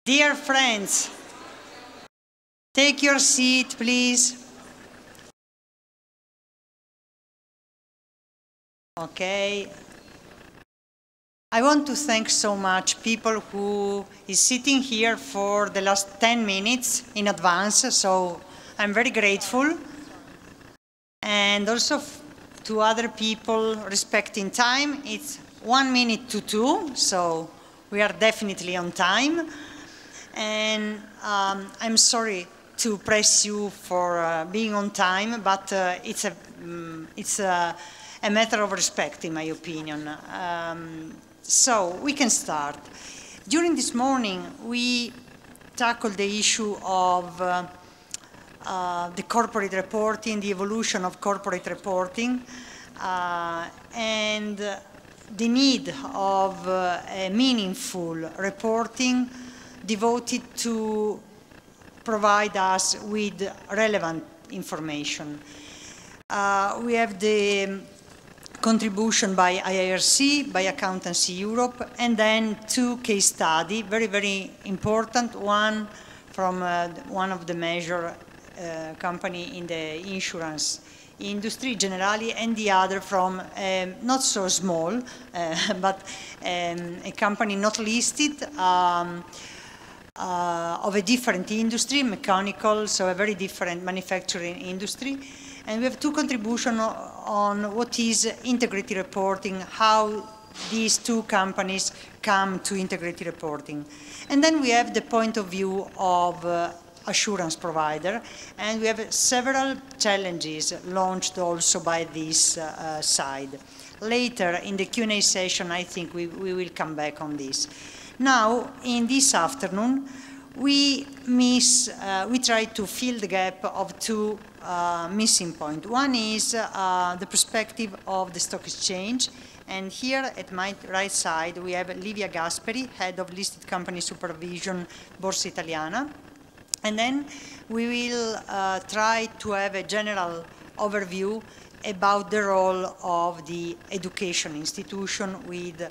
Dear friends, take your seat, please. Okay. I want to thank so much people who is sitting here for the last 10 minutes in advance, so I'm very grateful. And also to other people respecting time, it's 1 minute to 2, so we are definitely on time. And I'm sorry to press you for being on time, but it's a matter of respect, in my opinion. So we can start. During this morning, we tackled the issue of the corporate reporting, the evolution of corporate reporting, and the need of a meaningful reporting devoted to provide us with relevant information. We have the contribution by IIRC, by Accountancy Europe, and then 2 case studies, very, very important. One from one of the major company in the insurance industry generally, and the other from not so small, but a company not listed, of a different industry, mechanical, so a very different manufacturing industry. And we have 2 contributions on what is integrated reporting, how these 2 companies come to integrated reporting. And then we have the point of view of assurance provider, and we have several challenges launched also by this side. Later in the Q&A session, I think we will come back on this. Now, in this afternoon, we try to fill the gap of 2 missing points. One is the perspective of the stock exchange. And here at my right side, we have Livia Gasperi, Head of Listed Company Supervision, Borsa Italiana. And then we will try to have a general overview about the role of the education institution with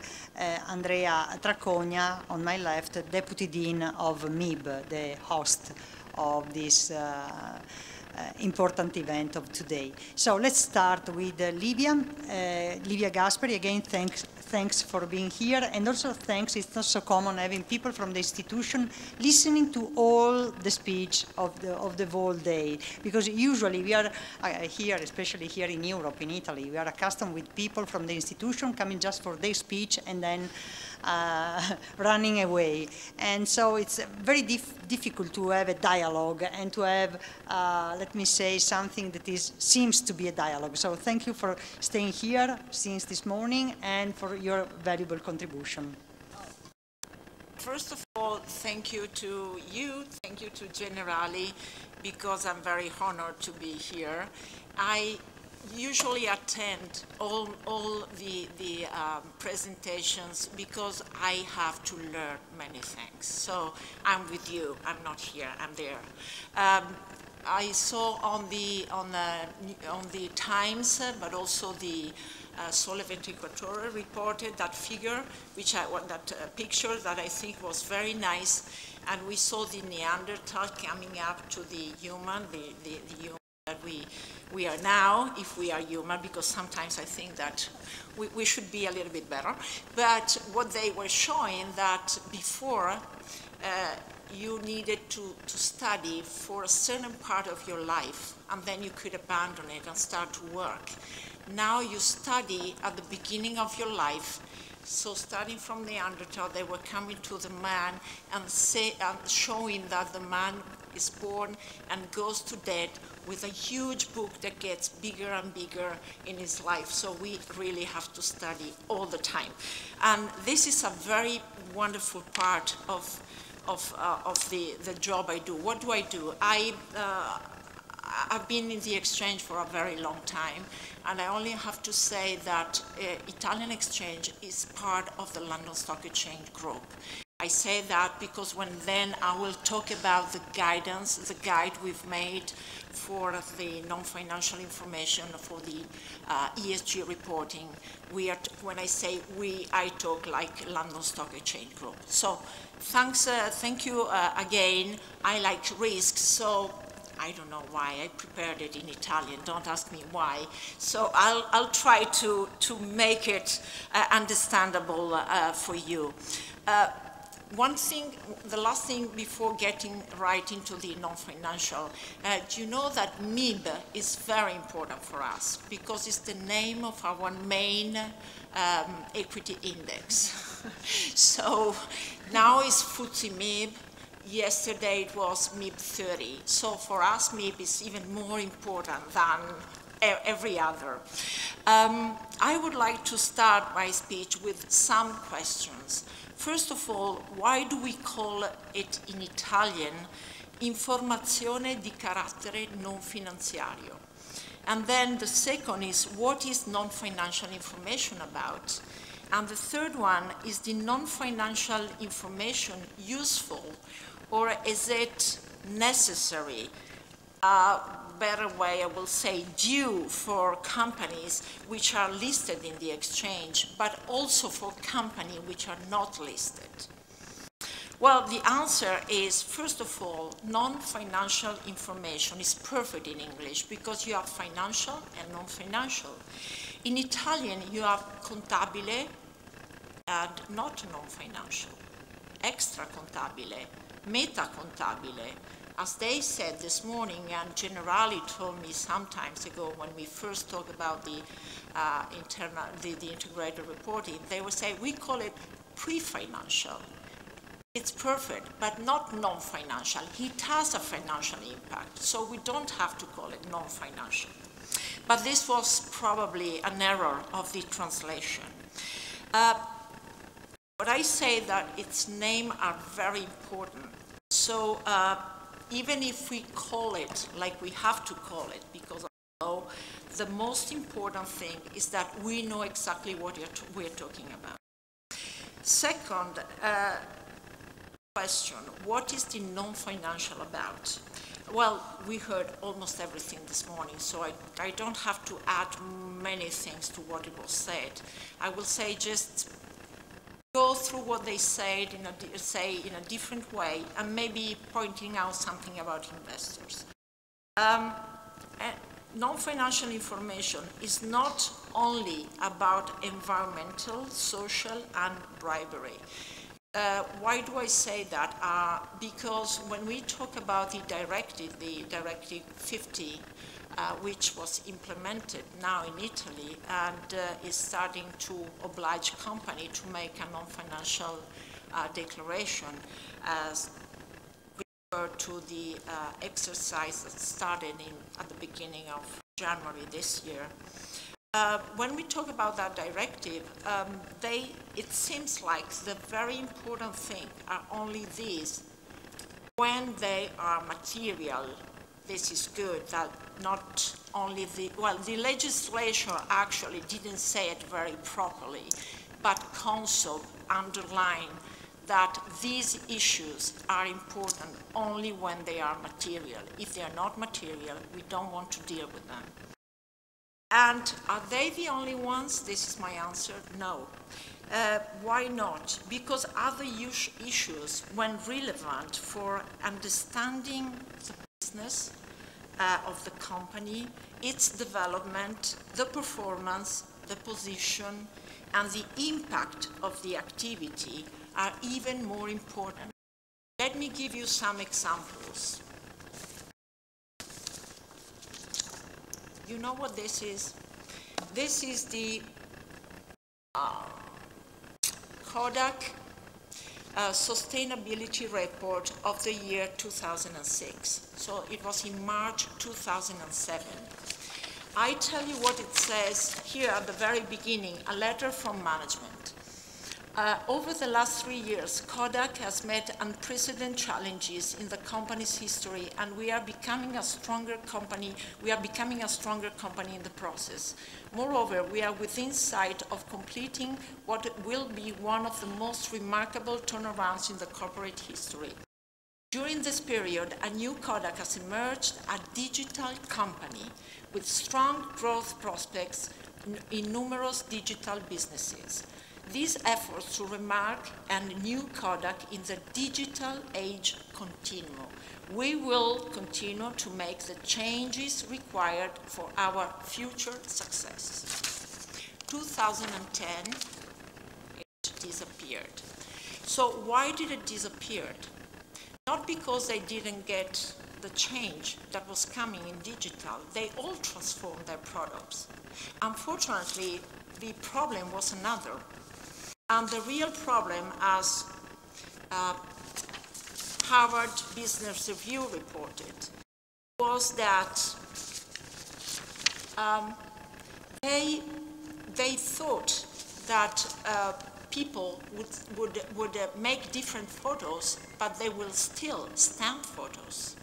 Andrea Tracogna on my left, Deputy Dean of MIB, the host of this important event of today. So let's start with Livia. Livia Gasperi, again, thanks for being here, and also thanks, it's not so common having people from the institution listening to all the speech of the whole day, because usually we are here, especially here in Europe, in Italy, we are accustomed with people from the institution coming just for their speech and then running away. And so it's very difficult to have a dialogue and to have, let me say, something that seems to be a dialogue. So thank you for staying here since this morning and for your valuable contribution. First of all, thank you to Generali, because I'm very honored to be here. I usually attend all the presentations because I have to learn many things. So I'm with you. I'm not here. I'm there. I saw on the Times, but also the Sole 24 Ore reported that figure, that picture that I think was very nice, and we saw the Neanderthal coming up to the human, the human that we are now, if we are human, because sometimes I think that we should be a little bit better. But what they were showing that before you needed to study for a certain part of your life, and then you could abandon it and start to work. Now you study at the beginning of your life. So starting from Neanderthal, they were coming to the man and showing that the man is born and goes to death with a huge book that gets bigger and bigger in his life. So we really have to study all the time. And this is a very wonderful part of the job I do. What do I do? I've been in the exchange for a very long time, and I only have to say that Italian Exchange is part of the London Stock Exchange Group. I say that because then I will talk about the guidance, the guide we've made for the non-financial information for the ESG reporting. When I say we, I talk like London Stock Exchange Group. So thank you again. I like risk, so I don't know why I prepared it in Italian. Don't ask me why. So I'll try to make it understandable for you. One thing, the last thing before getting right into the non-financial, do you know that MIB is very important for us because it's the name of our main equity index. So now it's FTSE MIB. Yesterday it was MIB 30. So for us, MIB is even more important than every other. I would like to start my speech with some questions. First of all, why do we call it in Italian informazione di carattere non finanziario? And then the second is, what is non-financial information about? And the third one, is the non-financial information useful, or is it necessary? Better way, I will say, due for companies which are listed in the exchange, but also for companies which are not listed? Well, the answer is, first of all, non-financial information is perfect in English because you have financial and non-financial. In Italian, you have contabile and not non-financial, extracontabile, metacontabile. As they said this morning, and Generali told me some time ago when we first talked about the integrated reporting, they would say, we call it pre-financial. It's perfect, but not non-financial. It has a financial impact, so we don't have to call it non-financial. But this was probably an error of the translation. But I say that its names are very important. So even if we call it like we have to call it, because I know the most important thing is that we know exactly what we're talking about. Second question, what is the non-financial about? Well, we heard almost everything this morning, so I don't have to add many things to what it was said. I will say just go through what they said in a different way, and maybe pointing out something about investors. Non-financial information is not only about environmental, social, and bribery. Why do I say that? Because when we talk about the Directive 50, which was implemented now in Italy and is starting to oblige company to make a non-financial declaration, as referred to the exercise that started at the beginning of January this year. When we talk about that directive, it seems like the very important thing are only these. When they are material, this is good, that not only the legislature actually didn't say it very properly, but CONSOB underlined that these issues are important only when they are material. If they are not material, we don't want to deal with them. And are they the only ones? This is my answer, no. Why not? Because other issues, when relevant for understanding the business of the company, its development, the performance, the position, and the impact of the activity are even more important. Let me give you some examples. You know what this is? This is the Kodak Sustainability Report of the year 2006. So it was in March 2007. I tell you what it says here at the very beginning, a letter from management. Over the last 3 years, Kodak has met unprecedented challenges in the company's history, and we are becoming a stronger company. We are becoming a stronger company in the process. Moreover, we are within sight of completing what will be one of the most remarkable turnarounds in the corporate history. During this period, a new Kodak has emerged, a digital company with strong growth prospects in numerous digital businesses. These efforts to remark a new Kodak in the digital age continue. We will continue to make the changes required for our future success. 2010, it disappeared. So why did it disappear? Not because they didn't get the change that was coming in digital. They all transformed their products. Unfortunately, the problem was another. And the real problem, as Harvard Business Review reported, was that they thought that people would make different photos, but they will still stamp photos.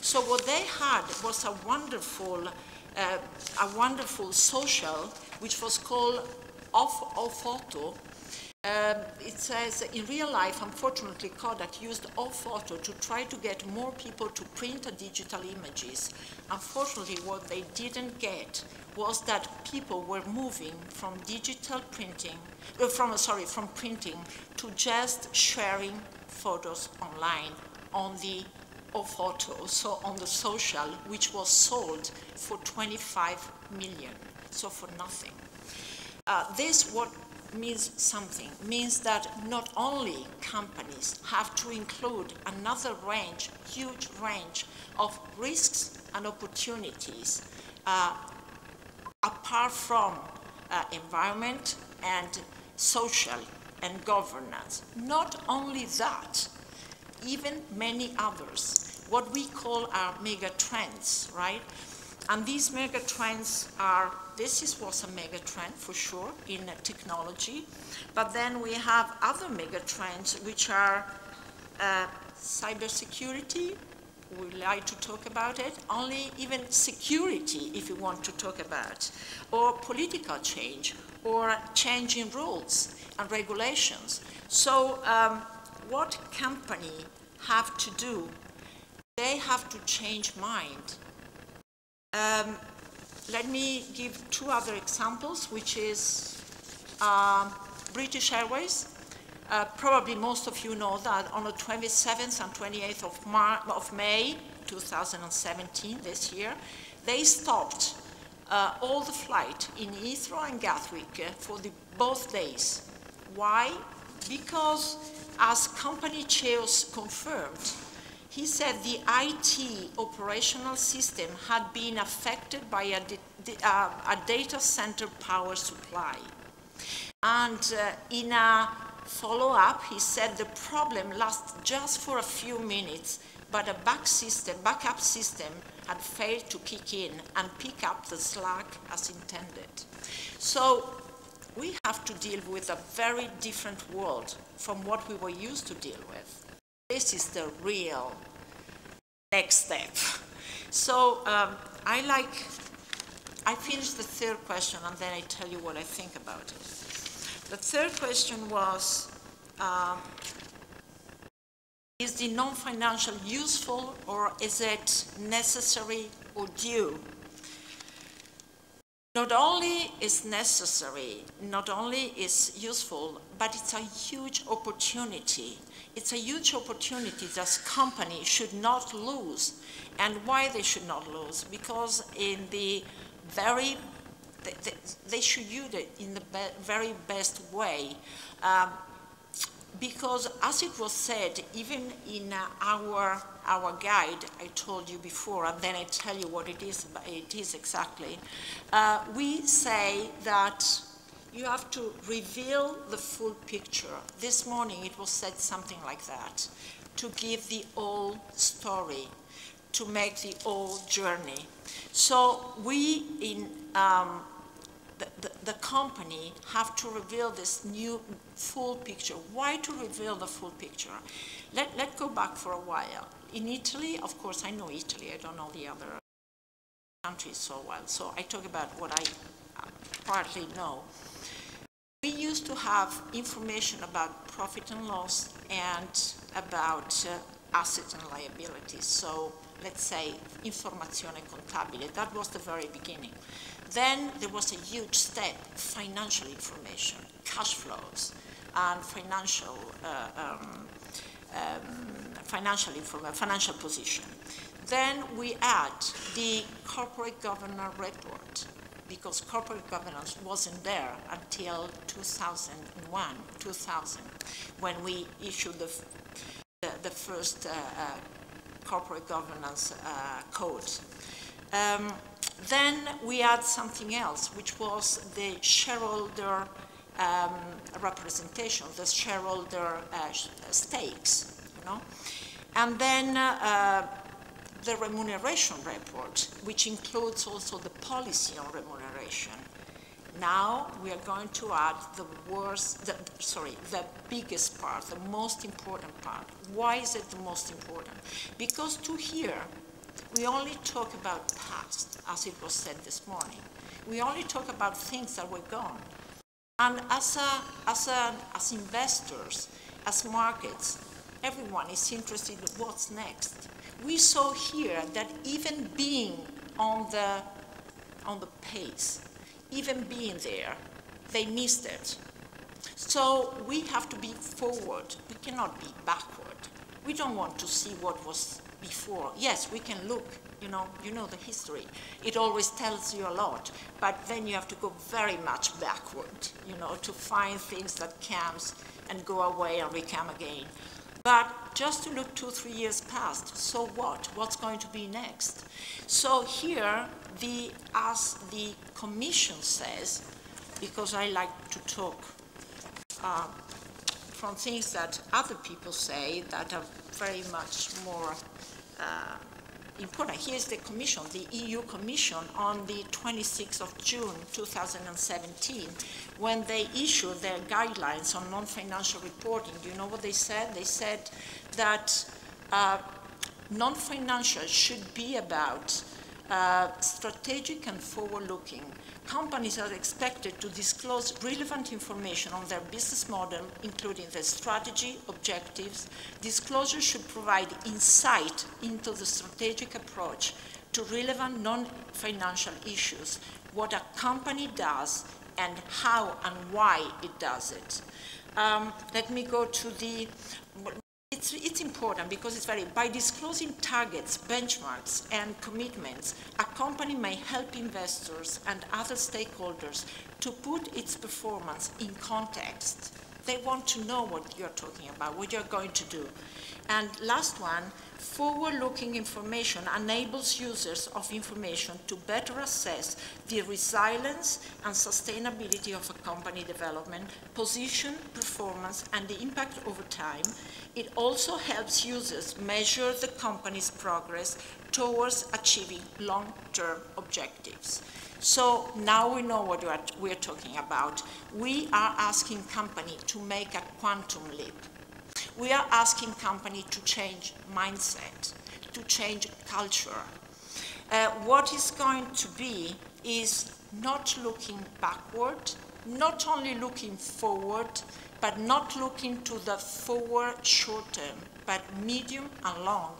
So what they had was a wonderful social, which was called Photo. It says, in real life, unfortunately, Kodak used Photo to try to get more people to print digital images. Unfortunately, what they didn't get was that people were moving from digital printing, from printing to just sharing photos online on the Photo, so on the social, which was sold for 25 million, so for nothing. This what means something, means that not only companies have to include another range, huge range of risks and opportunities apart from environment and social and governance. Not only that, even many others, what we call our mega trends, right? And these mega trends are, was a mega trend for sure in technology, but then we have other mega trends which are cybersecurity. We like to talk about it, only even security if you want to talk about, or political change, or change in rules and regulations. So what company have to do? They have to change mind. Let me give two other examples, which is British Airways. Probably most of you know that on the 27th and 28th of May 2017, this year, they stopped all the flight in Heathrow and Gatwick for both days. Why? Because, as company CEOs confirmed, he said the IT operational system had been affected by a data center power supply. And in a follow-up, he said the problem lasted just for a few minutes, but a backup system had failed to kick in and pick up the slack as intended. So we have to deal with a very different world from what we were used to deal with. This is the real next step. So I finished the third question and then I tell you what I think about it. The third question was, is the non-financial useful or is it necessary or due? Not only is necessary, not only is useful, but it's a huge opportunity. It's a huge opportunity that companies should not lose. And why they should not lose? Because in the they should use it in the very best way. Because as it was said, even in our guide, I told you before, and then I tell you what it is exactly, we say that you have to reveal the full picture. This morning it was said something like that, to give the whole story, to make the whole journey. So we the company have to reveal this new full picture. Why to reveal the full picture? Let's go back for a while. In Italy, of course, I know Italy. I don't know the other countries so well. So I talk about what I partly know. We used to have information about profit and loss and about assets and liabilities. So let's say informazione contabile. That was the very beginning. Then there was a huge step, financial information, cash flows, and financial position. Then we add the corporate governance report, because corporate governance wasn't there until 2001, 2000, when we issued the first corporate governance code. Then we add something else, which was the shareholder representation, the shareholder stakes, you know. And then the remuneration report, which includes also the policy on remuneration. Now we are going to add the biggest part, the most important part. Why is it the most important? Because to here, we only talk about past, as it was said this morning. We only talk about things that were gone. And as investors, as markets, everyone is interested in what's next. We saw here that even being on the pace, even being there, they missed it. So we have to be forward. We cannot be backward. We don't want to see what was before. Yes, we can look, you know the history. It always tells you a lot, but then you have to go very much backward, to find things that comes and go away and recome again. But just to look 2-3 years past, so what? What's going to be next? So here, as the Commission says, because I like to talk from things that other people say that are very much more important. Here's the Commission, the EU Commission, on the 26th of June 2017, when they issued their guidelines on non-financial reporting. Do you know what they said? They said that non-financial should be about strategic and forward-looking. Companies are expected to disclose relevant information on their business model, including their strategy, objectives. Disclosure should provide insight into the strategic approach to relevant non-financial issues, what a company does, and how and why it does it. Let me go to the... It's important because it's by disclosing targets, benchmarks, and commitments, a company may help investors and other stakeholders to put its performance in context. They want to know what you're talking about, what you're going to do. And last one, forward-looking information enables users of information to better assess the resilience and sustainability of a company development, position, performance, and the impact over time. It also helps users measure the company's progress towards achieving long-term objectives. So now we know what we're talking about. We are asking companies to make a quantum leap. We are asking companies to change mindset, to change culture. What is going to be is not looking backward, not only looking forward, but not looking to the forward short term, but medium and long,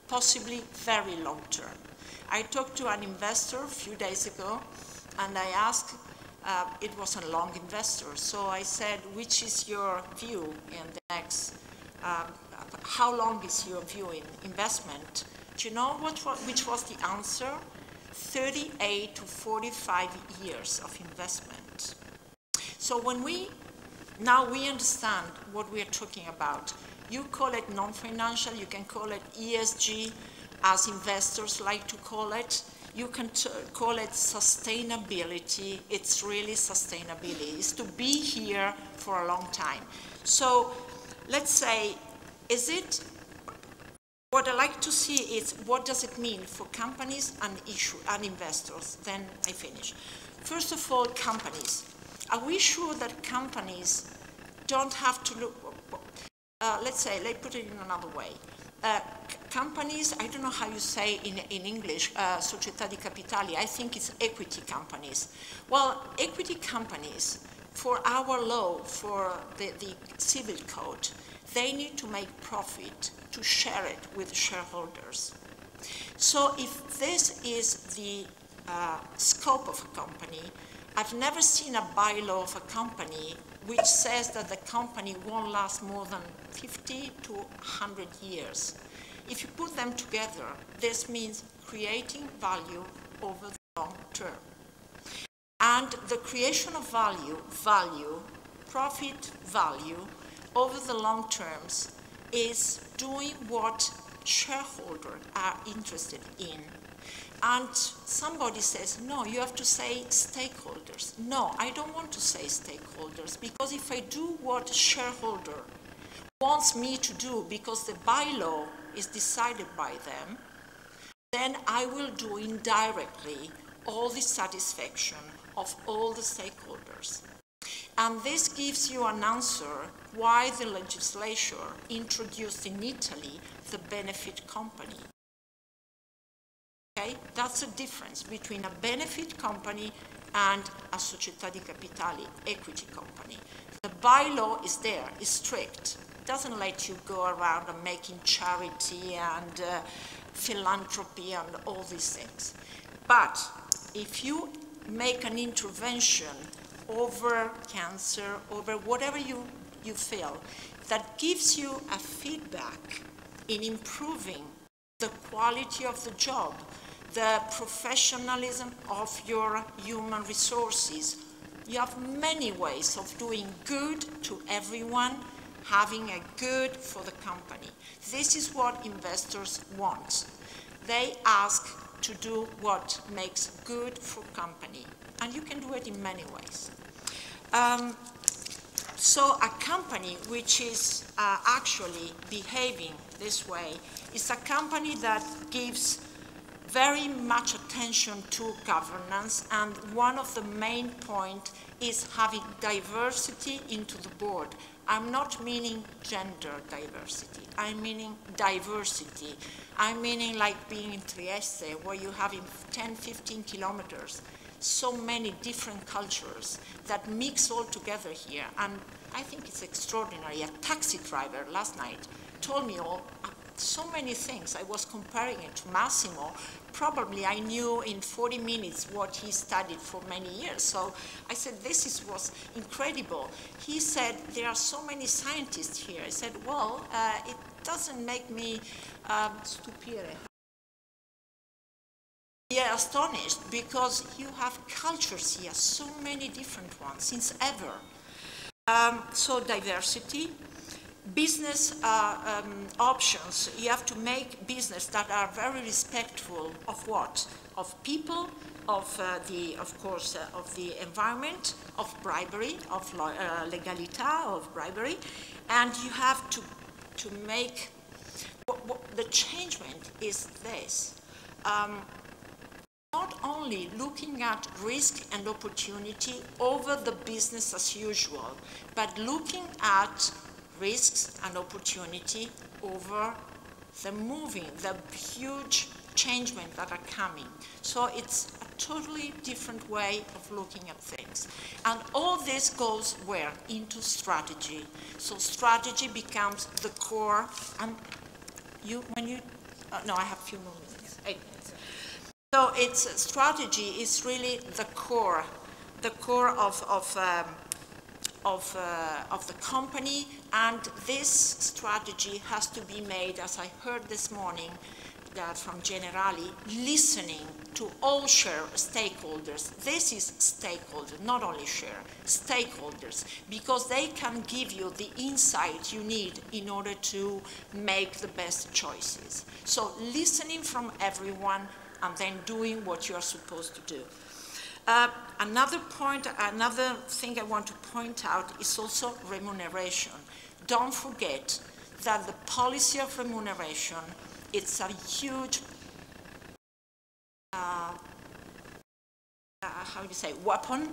possibly very long term. I talked to an investor a few days ago, and I asked, it was a long investor, so I said, which is your view in the next, how long is your view in investment? Do you know which was the answer? 38 to 45 years of investment. So now we understand what we are talking about. You call it non-financial, you can call it ESG, as investors like to call it. You can call it sustainability. It's really sustainability. It's to be here for a long time. So let's say, is it what I like to see is what does it mean for companies and investors. Then I finish. First of all, companies. Are we sure that companies don't have to look, let's put it in another way. Companies, I don't know how you say in English, società di capitali, I think it's equity companies. Well, equity companies, for our law, for the civil code, they need to make profit to share it with shareholders. So if this is the scope of a company, I've never seen a bylaw of a company which says that the company won't last more than 50 to 100 years. If you put them together, this means creating value over the long term. And the creation of value, profit value, over the long terms is doing what shareholders are interested in. And somebody says, no, you have to say stakeholders. No, I don't want to say stakeholders, because if I do what shareholder wants me to do because the bylaw is decided by them, then I will do indirectly all the satisfaction of all the stakeholders. And this gives you an answer why the legislature introduced in Italy the benefit company. Okay? That's the difference between a benefit company and a società di capitali, equity company. The bylaw is there, is strict. It doesn't let you go around and making charity and philanthropy and all these things. But if you make an intervention over cancer, over whatever you feel, that gives you a feedback in improving the quality of the job, the professionalism of your human resources. You have many ways of doing good to everyone, having a good for the company. This is what investors want. They ask to do what makes good for company, and you can do it in many ways. So a company which is actually behaving this way is a company that gives very much attention to governance, and one of the main points is having diversity into the board. I'm not meaning gender diversity, I'm meaning diversity. I'm meaning like being in Trieste, where you have in 10, 15 kilometers so many different cultures that mix all together here, and I think it's extraordinary. A taxi driver last night told me so many things. I was comparing it to Massimo. Probably I knew in 40 minutes what he studied for many years. So I said, this was incredible. He said, there are so many scientists here. I said, well, it doesn't make me stupire. Yeah, astonished, because you have cultures here, so many different ones, since ever. So diversity. Business options, you have to make business that are very respectful of what? Of people, of course, of the environment, of bribery, of legalità, of bribery, and you have to make, the changement is this. Not only looking at risk and opportunity over the business as usual, but looking at risks and opportunity over the huge changements that are coming. So it's a totally different way of looking at things. And all this goes where? Into strategy. So strategy becomes the core. And no, I have a few more minutes, 8 minutes. So strategy is really the core of the company, and this strategy has to be made, as I heard this morning from Generali, listening to all stakeholders. This is stakeholders, not only stakeholders, because they can give you the insight you need in order to make the best choices. So listening from everyone and then doing what you are supposed to do. Another thing I want to point out is also remuneration. Don't forget that the policy of remuneration, it's a huge, how do you say, weapon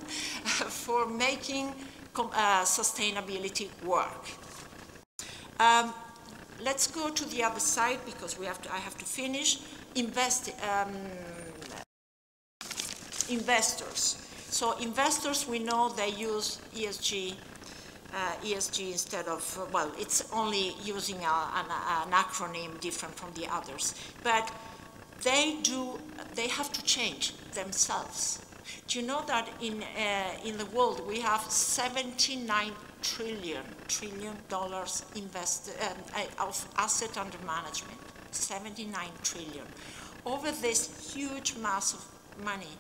for making sustainability work. Let's go to the other side because I have to finish. Investors. So investors, we know they use ESG instead of, well, it's only using an acronym different from the others. But they have to change themselves. Do you know that in the world we have $79 trillion invested of asset under management? 79 trillion. Over this huge mass of money,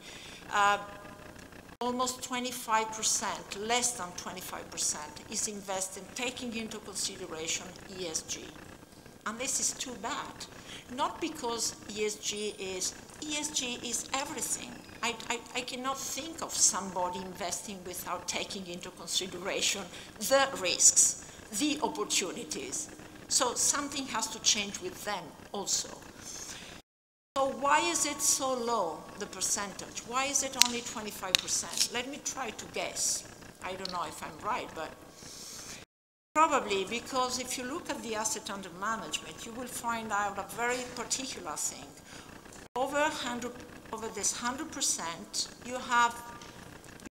almost 25%, less than 25%, is invested taking into consideration ESG. And this is too bad. Not because ESG is everything. I cannot think of somebody investing without taking into consideration the risks, the opportunities. So something has to change with them also. So why is it so low, the percentage? Why is it only 25%? Let me try to guess. I don't know if I'm right, but probably because if you look at the asset under management, you will find out a very particular thing. Over this 100%, you have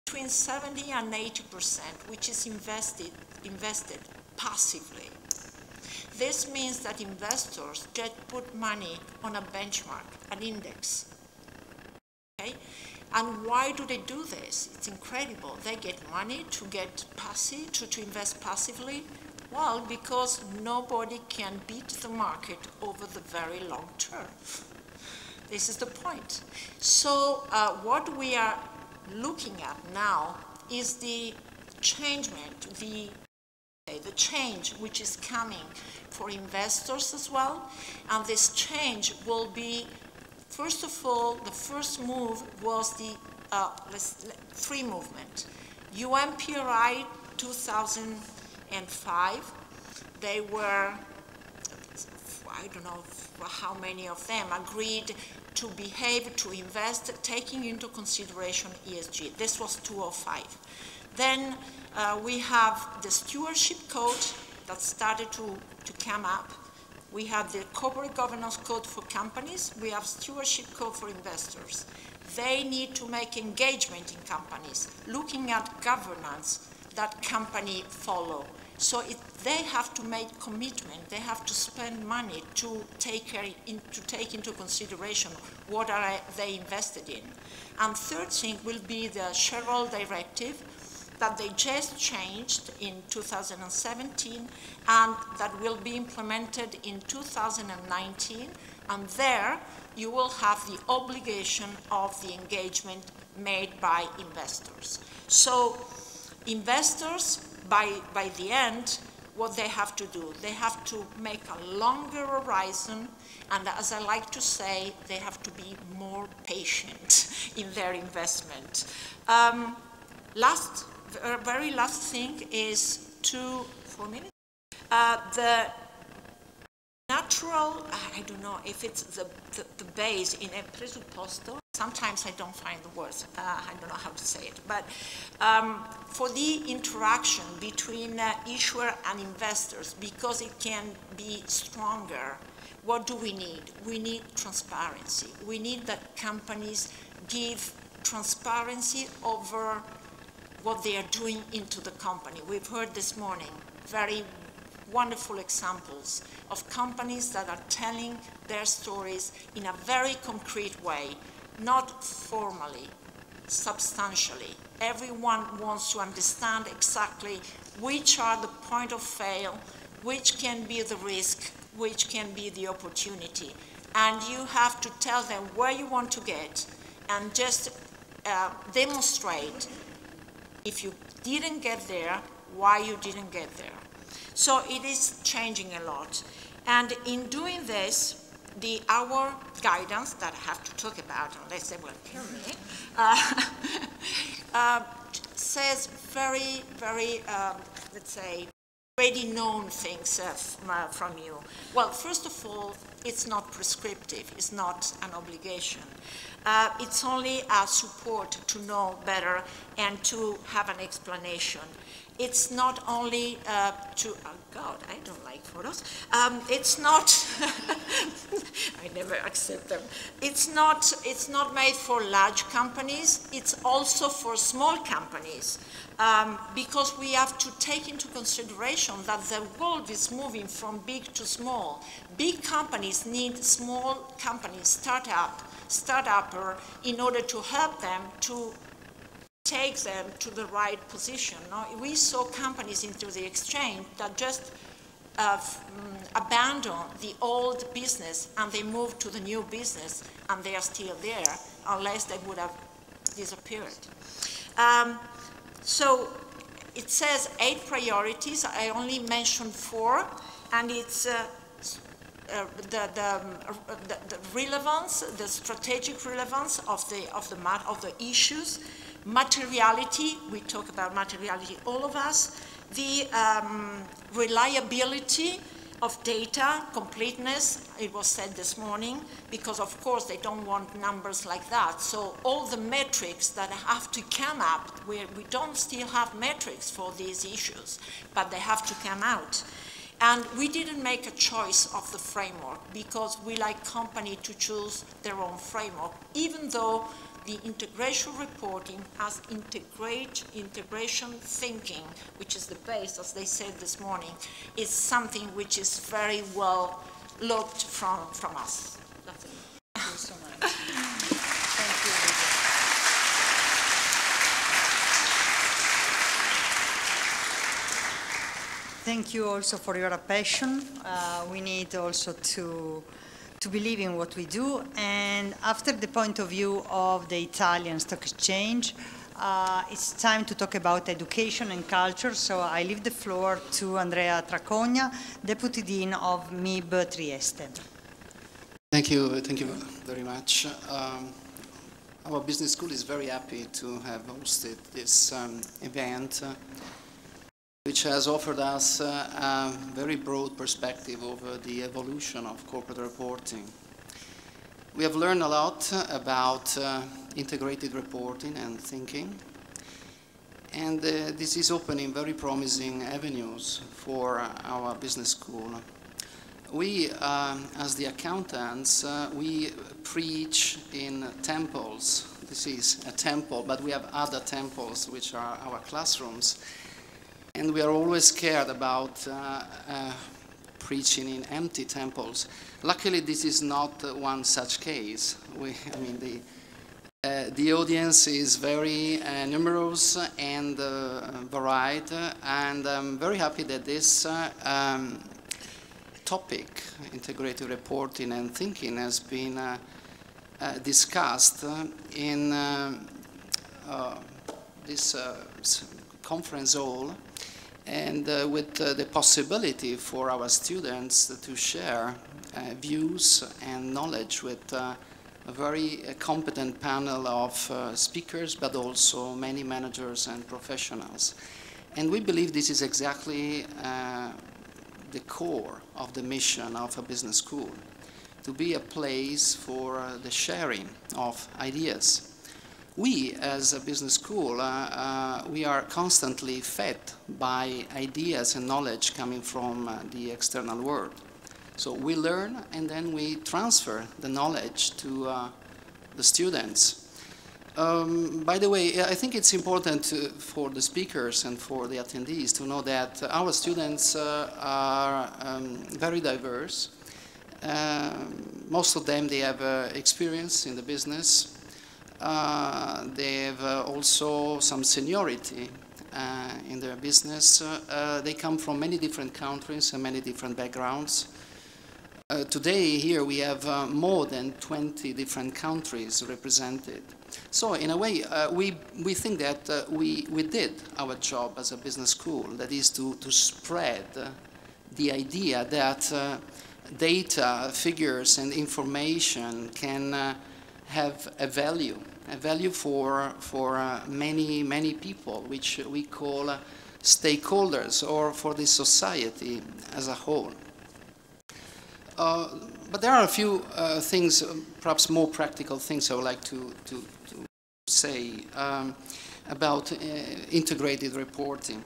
between 70 and 80%, which is invested passively. This means that investors just put money on a benchmark, an index. Okay? And why do they do this? It's incredible. They get money to get passive, to invest passively. Well, because nobody can beat the market over the very long term. This is the point. So what we are looking at now is the changement, the change which is coming for investors as well. And this change will be, first of all, the first move was the free movement. UNPRI 2005, they were, I don't know how many of them agreed to behave, to invest, taking into consideration ESG. This was 2005. Then we have the stewardship code that started to come up. We have the corporate governance code for companies. We have stewardship code for investors. They need to make engagement in companies, looking at governance that company follow. So they have to make commitment. They have to spend money to take into consideration what are they invested in. And third thing will be the shareholder directive that they just changed in 2017 and that will be implemented in 2019. And there you will have the obligation of the engagement made by investors. So investors, by the end, what they have to do, they have to make a longer horizon, and as I like to say, they have to be more patient in their investment. Very last thing is 4 minutes. The natural, I don't know if it's the base in a presupposto. Sometimes I don't find the words. I don't know how to say it. But for the interaction between issuer and investors, because it can be stronger, what do we need? We need transparency. We need that companies give transparency over what they are doing into the company. We've heard this morning very wonderful examples of companies that are telling their stories in a very concrete way, not formally, substantially. Everyone wants to understand exactly which are the point of fail, which can be the risk, which can be the opportunity. And you have to tell them where you want to get and just demonstrate, if you didn't get there, why you didn't get there. So it is changing a lot. And in doing this, our guidance that I have to talk about, unless they will kill me, says very, very, let's say, already known things from you. Well, first of all, it's not prescriptive, it's not an obligation. It's only a support to know better and to have an explanation. It's not only oh God, I don't like photos. It's not, I never accept them. It's not made for large companies, it's also for small companies. Because we have to take into consideration that the world is moving from big to small. Big companies need small companies, startupper, in order to help them to take them to the right position. No? We saw companies into the exchange that just abandon the old business and they move to the new business and they are still there unless they would have disappeared. So it says 8 priorities. I only mentioned 4, and it's the relevance, the strategic relevance of the issues. Materiality, we talk about materiality, all of us. The reliability of data, completeness, it was said this morning, because of course they don't want numbers like that. So all the metrics that have to come up, we don't still have metrics for these issues, but they have to come out. And we didn't make a choice of the framework because we like company to choose their own framework, even though the integration reporting has integration thinking, which is the base, as they said this morning, is something which is very well looked from us. That's it. Thank you so much. Thank you, Lydia. Thank you also for your passion. We need also to believe in what we do, and after the point of view of the Italian Stock Exchange, it's time to talk about education and culture, so I leave the floor to Andrea Tracogna, Deputy Dean of MIB Trieste. Thank you very much. Our business school is very happy to have hosted this event, which has offered us a very broad perspective over the evolution of corporate reporting. We have learned a lot about integrated reporting and thinking, and this is opening very promising avenues for our business school. We, as the accountants, we preach in temples. This is a temple, but we have other temples, which are our classrooms. And we are always scared about preaching in empty temples. Luckily, this is not one such case. The audience is very numerous and varied, and I'm very happy that this topic, integrated reporting and thinking, has been discussed in this conference hall, and with the possibility for our students to share views and knowledge with a very competent panel of speakers, but also many managers and professionals. And we believe this is exactly the core of the mission of a business school, to be a place for the sharing of ideas. We, as a business school, we are constantly fed by ideas and knowledge coming from the external world. So we learn and then we transfer the knowledge to the students. By the way, I think it's important for the speakers and for the attendees to know that our students are very diverse. Most of them, they have experience in the business. They have also some seniority in their business. They come from many different countries and many different backgrounds. Today here we have more than 20 different countries represented. So in a way we think that we did our job as a business school, that is to spread the idea that data, figures and information can have a value for many people, which we call stakeholders or for the society as a whole. But there are a few things, perhaps more practical things I would like to say about integrated reporting.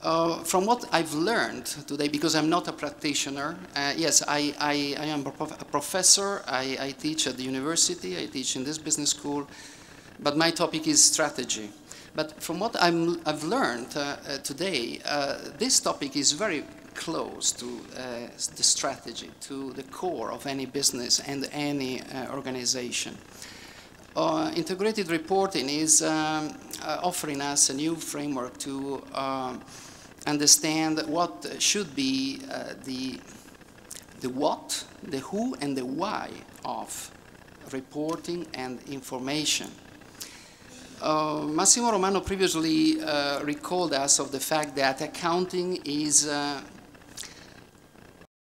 From what I've learned today, because I'm not a practitioner, yes, I am a professor, I teach at the university, I teach in this business school, but my topic is strategy. But from what I've learned today, this topic is very close to the strategy, to the core of any business and any organization. Integrated reporting is offering us a new framework to understand what should be the what, the who, and the why of reporting and information. Massimo Romano previously recalled us of the fact that accounting is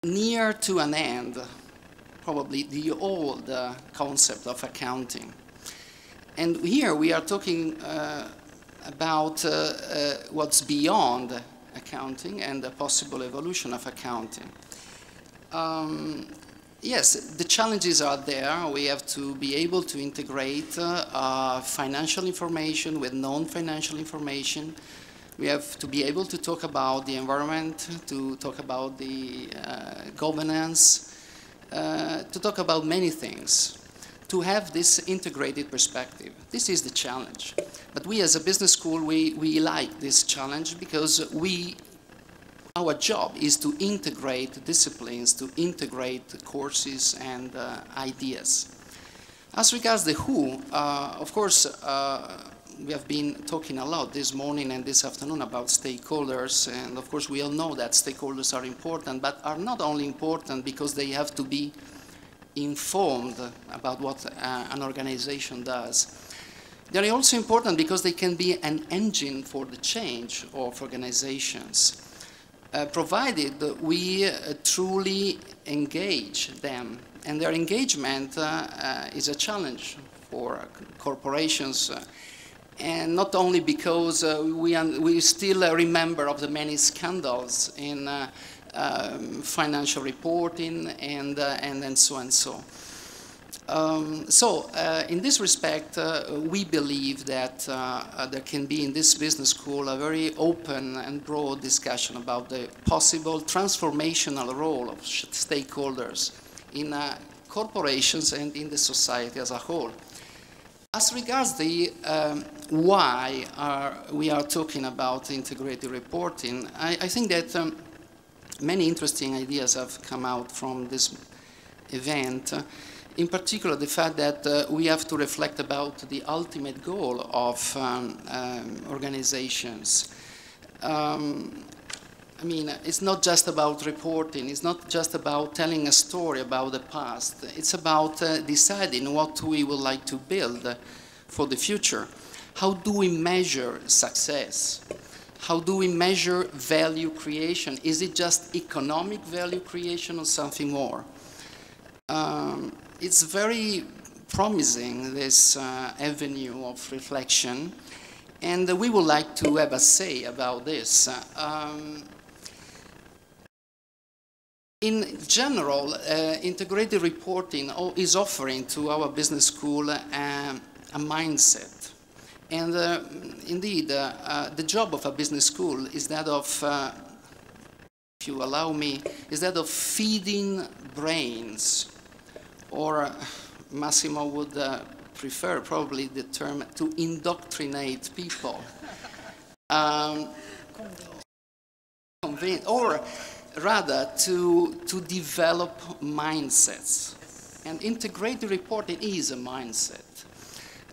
near to an end, probably the old concept of accounting. And here we are talking about what's beyond accounting and the possible evolution of accounting. Yes, the challenges are there. We have to be able to integrate financial information with non-financial information. We have to be able to talk about the environment, to talk about the governance, to talk about many things, to have this integrated perspective. This is the challenge. But we as a business school, we like this challenge because our job is to integrate disciplines, to integrate courses and ideas. As regards the who, of course, we have been talking a lot this morning and this afternoon about stakeholders, and of course we all know that stakeholders are important, but are not only important because they have to be informed about what an organization does. They are also important because they can be an engine for the change of organizations, provided we truly engage them. And their engagement is a challenge for corporations, and not only because we still remember of the many scandals in financial reporting and so and so. In this respect, we believe that there can be in this business school a very open and broad discussion about the possible transformational role of stakeholders in corporations and in the society as a whole. As regards the why we are talking about integrated reporting, I think that many interesting ideas have come out from this event. In particular, the fact that we have to reflect about the ultimate goal of organizations. I mean, it's not just about reporting, it's not just about telling a story about the past, it's about deciding what we would like to build for the future. How do we measure success? How do we measure value creation? Is it just economic value creation or something more? It's very promising, this avenue of reflection, and we would like to have a say about this. In general, integrated reporting is offering to our business school a mindset. And indeed, the job of a business school is that of, if you allow me, is that of feeding brains, or Massimo would prefer probably the term to indoctrinate people. Or rather to develop mindsets. And integrated reporting is a mindset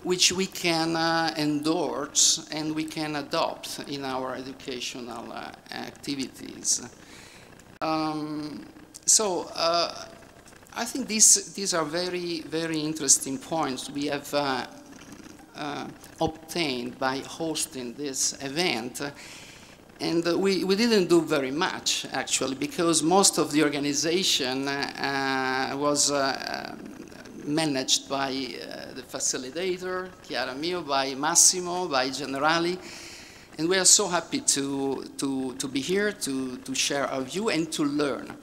which we can endorse and we can adopt in our educational activities. I think these are very, very interesting points we have obtained by hosting this event. And we didn't do very much, actually, because most of the organization was managed by the facilitator, Chiara Mio, by Massimo, by Generali. And we are so happy to be here, to share our view and to learn.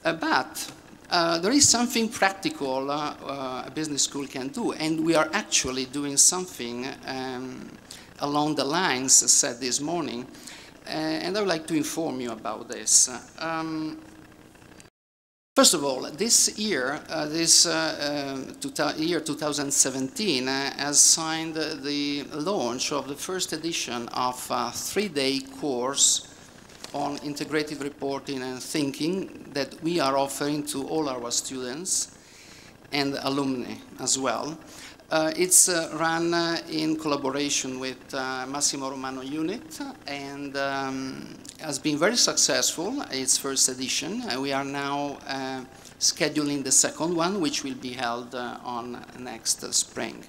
But there is something practical a business school can do, and we are actually doing something along the lines said this morning, and I would like to inform you about this. First of all, this year, year 2017, has signed the launch of the first edition of a 3-day course on integrated reporting and thinking that we are offering to all our students and alumni as well. It's run in collaboration with Massimo Romano Unit and has been very successful, its first edition. We are now scheduling the second one, which will be held on next spring.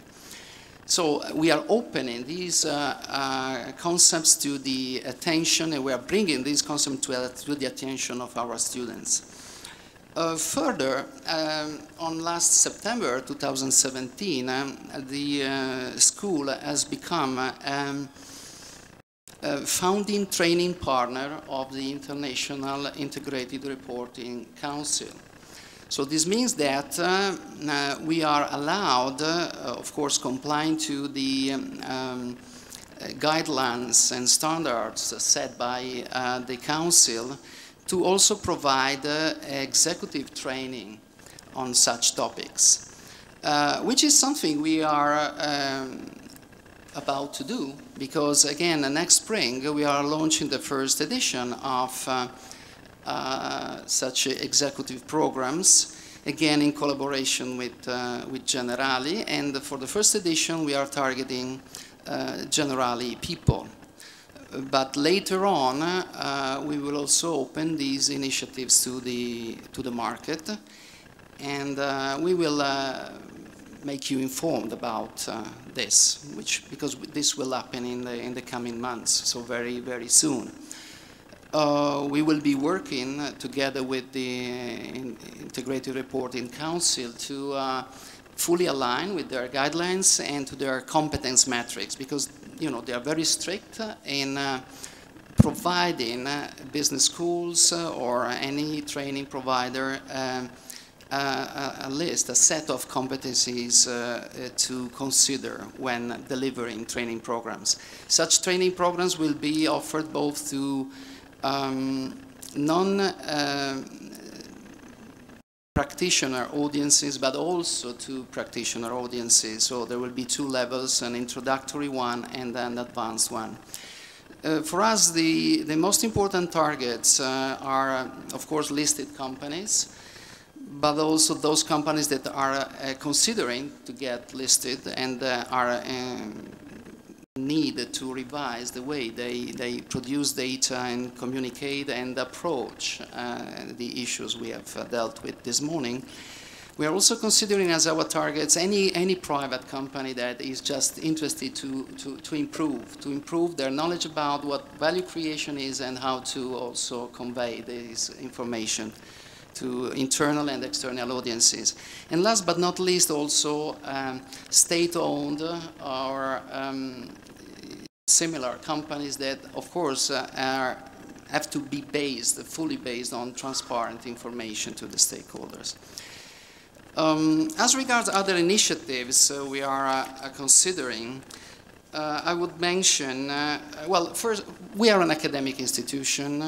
So we are opening these concepts to the attention, and we are bringing these concepts to the attention of our students. Further, on last September 2017, the school has become a founding training partner of the International Integrated Reporting Council. So this means that we are allowed, of course, complying to the guidelines and standards set by the Council, to also provide executive training on such topics, which is something we are about to do, because again, next spring we are launching the first edition of such executive programs, again in collaboration with Generali, and for the first edition we are targeting Generali people. But later on, we will also open these initiatives to the market, and we will make you informed about this, because this will happen in the coming months, so very, very soon. We will be working together with the Integrated Reporting Council to fully align with their guidelines and to their competence metrics, because they are very strict in providing business schools or any training provider a list, a set of competencies to consider when delivering training programs. Such training programs will be offered both to non-practitioner audiences, but also to practitioner audiences. So there will be 2 levels, an introductory one and an advanced one. For us, the most important targets are, of course, listed companies, but also those companies that are considering to get listed and are need to revise the way they produce data and communicate and approach the issues we have dealt with this morning. We are also considering as our targets any private company that is just interested to improve their knowledge about what value creation is and how to also convey this information to internal and external audiences. And last but not least, also state-owned or similar companies that, of course, have to be fully based on transparent information to the stakeholders. As regards other initiatives we are considering, I would mention, well, first, we are an academic institution.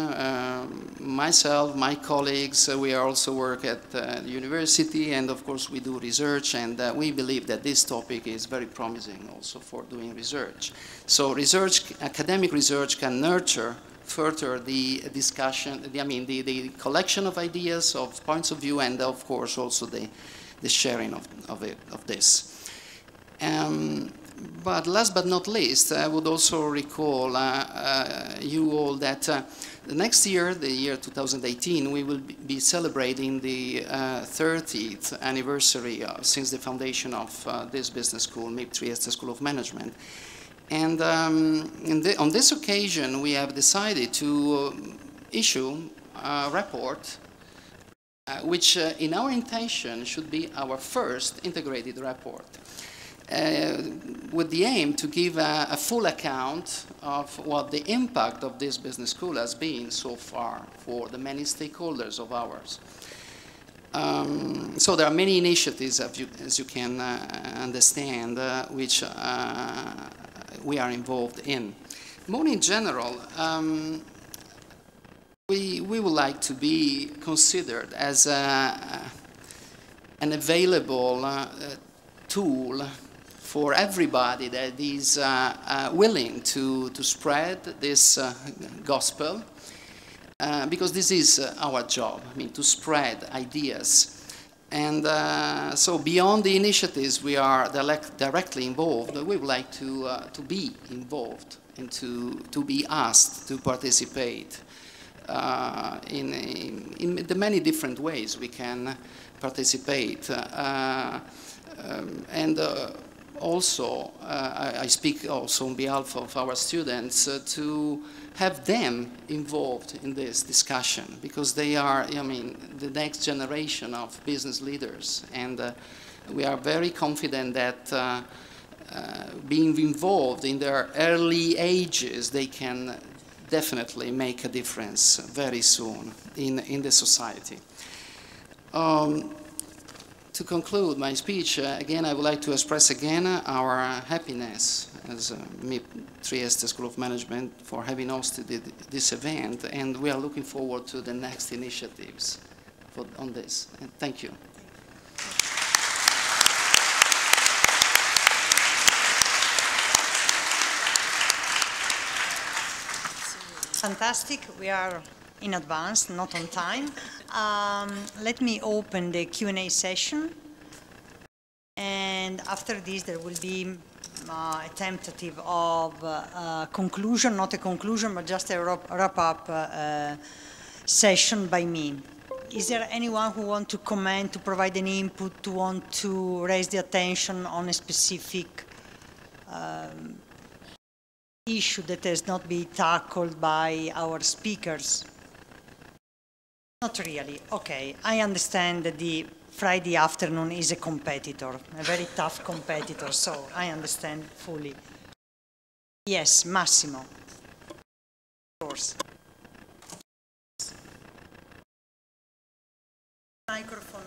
Myself, my colleagues, we also work at the university, and of course we do research, and we believe that this topic is very promising also for doing research. So academic research can nurture further the discussion, the collection of ideas, of points of view, and of course also the sharing of this. But last but not least, I would also recall you all that the next year, the year 2018, we will be celebrating the 30th anniversary since the foundation of this business school, MIP Trieste School of Management. And on this occasion, we have decided to issue a report which in our intention should be our first integrated report. with the aim to give a full account of what the impact of this business school has been so far for the many stakeholders of ours. So there are many initiatives, as you can understand, which we are involved in. More in general, we would like to be considered as an available tool for everybody that is willing to spread this gospel, because this is our job, I mean, to spread ideas. And so beyond the initiatives we are directly involved, we would like to be involved and to be asked to participate in the many different ways we can participate. Also, I speak also on behalf of our students to have them involved in this discussion, because they are, I mean, the next generation of business leaders, and we are very confident that being involved in their early ages, they can definitely make a difference very soon in the society. To conclude my speech, again, I would like to express again our happiness as MIP Trieste School of Management for having hosted this event, and we are looking forward to the next initiatives on this. And thank you. Fantastic. We are in advance, not on time. Let me open the Q&A session. And after this, there will be a tentative of conclusion, not a conclusion, but just a wrap-up session by me. Is there anyone who wants to comment, to provide any input, to want to raise the attention on a specific issue that has not been tackled by our speakers? Not really. Okay, I understand that the Friday afternoon is a competitor, a very tough competitor, so I understand fully. Yes, Massimo. Of course. Microphone.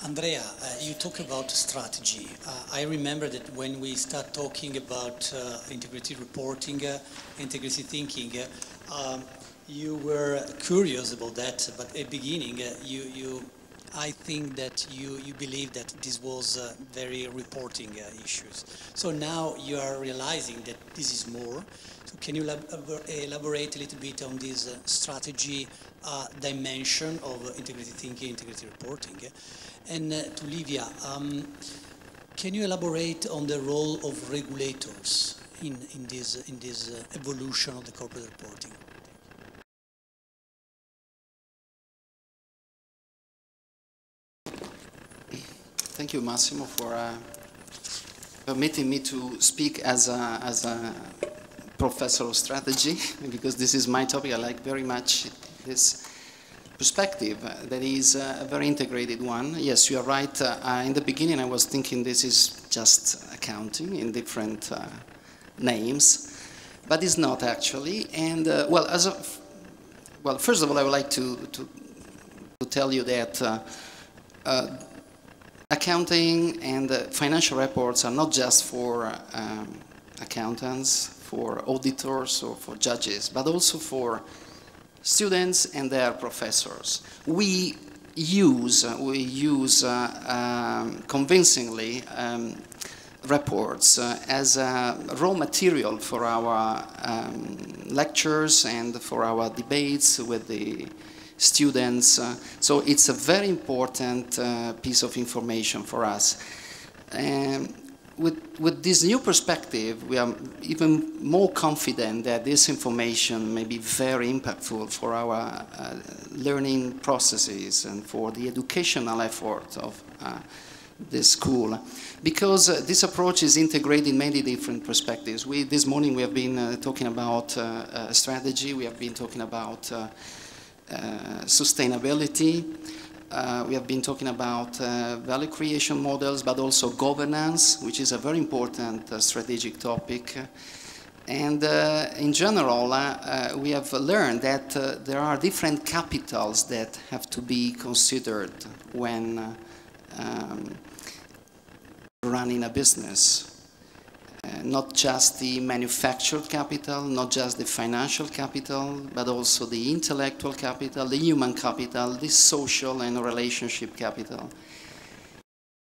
Andrea, you talk about strategy. I remember that when we start talking about integrated reporting, integrated thinking, you were curious about that, but at the beginning, I think that you believe that this was very reporting issues. So now you are realizing that this is more. So can you elaborate a little bit on this strategy dimension of integrated thinking, integrated reporting? And to Livia, can you elaborate on the role of regulators in this evolution of the corporate reporting? Thank you, Massimo, for permitting me to speak as a professor of strategy, because this is my topic. I like very much this perspective that is a very integrated one. Yes, you are right. In the beginning, I was thinking this is just accounting in different names, but it's not actually. And well, first of all, I would like to tell you that accounting and financial reports are not just for accountants, for auditors, or for judges, but also for students and their professors. We use convincingly reports as a raw material for our lectures and for our debates with the students. So it's a very important piece of information for us. With this new perspective, we are even more confident that this information may be very impactful for our learning processes and for the educational effort of this school, because this approach is integrated in many different perspectives. This morning we have been talking about strategy, we have been talking about sustainability, we have been talking about value creation models, but also governance, which is a very important strategic topic. And in general, we have learned that there are different capitals that have to be considered when running a business. Not just the manufactured capital, not just the financial capital, but also the intellectual capital, the human capital, the social and relationship capital,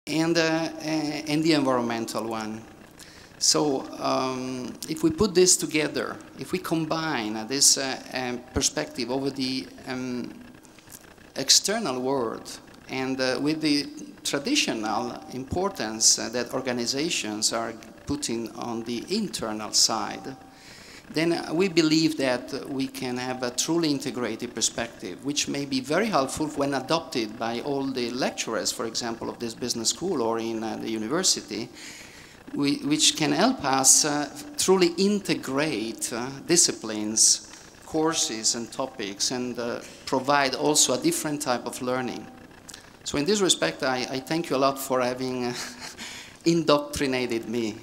and the environmental one. So if we put this together, if we combine this perspective over the external world and with the traditional importance that organizations are putting on the internal side, then we believe that we can have a truly integrated perspective, which may be very helpful when adopted by all the lecturers, for example, of this business school or in the university, which can help us truly integrate disciplines, courses and topics, and provide also a different type of learning. So in this respect, I thank you a lot for having indoctrinated me.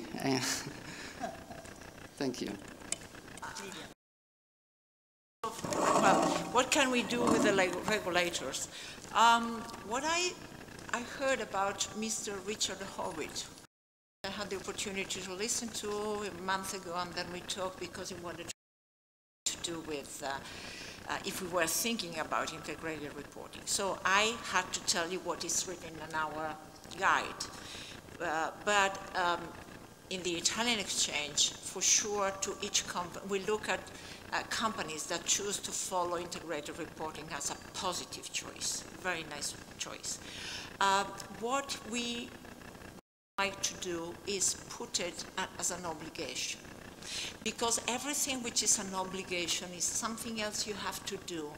Thank you. Well, what can we do with the regulators? What I heard about Mr. Richard Howitt, I had the opportunity to listen to a month ago, and then we talked because he wanted to do with if we were thinking about integrated reporting. So I had to tell you what is written in our guide. But in the Italian exchange, for sure, to each company, we look at companies that choose to follow integrated reporting as a positive choice, very nice choice. What we like to do is put it as an obligation, because everything which is an obligation is something else you have to do,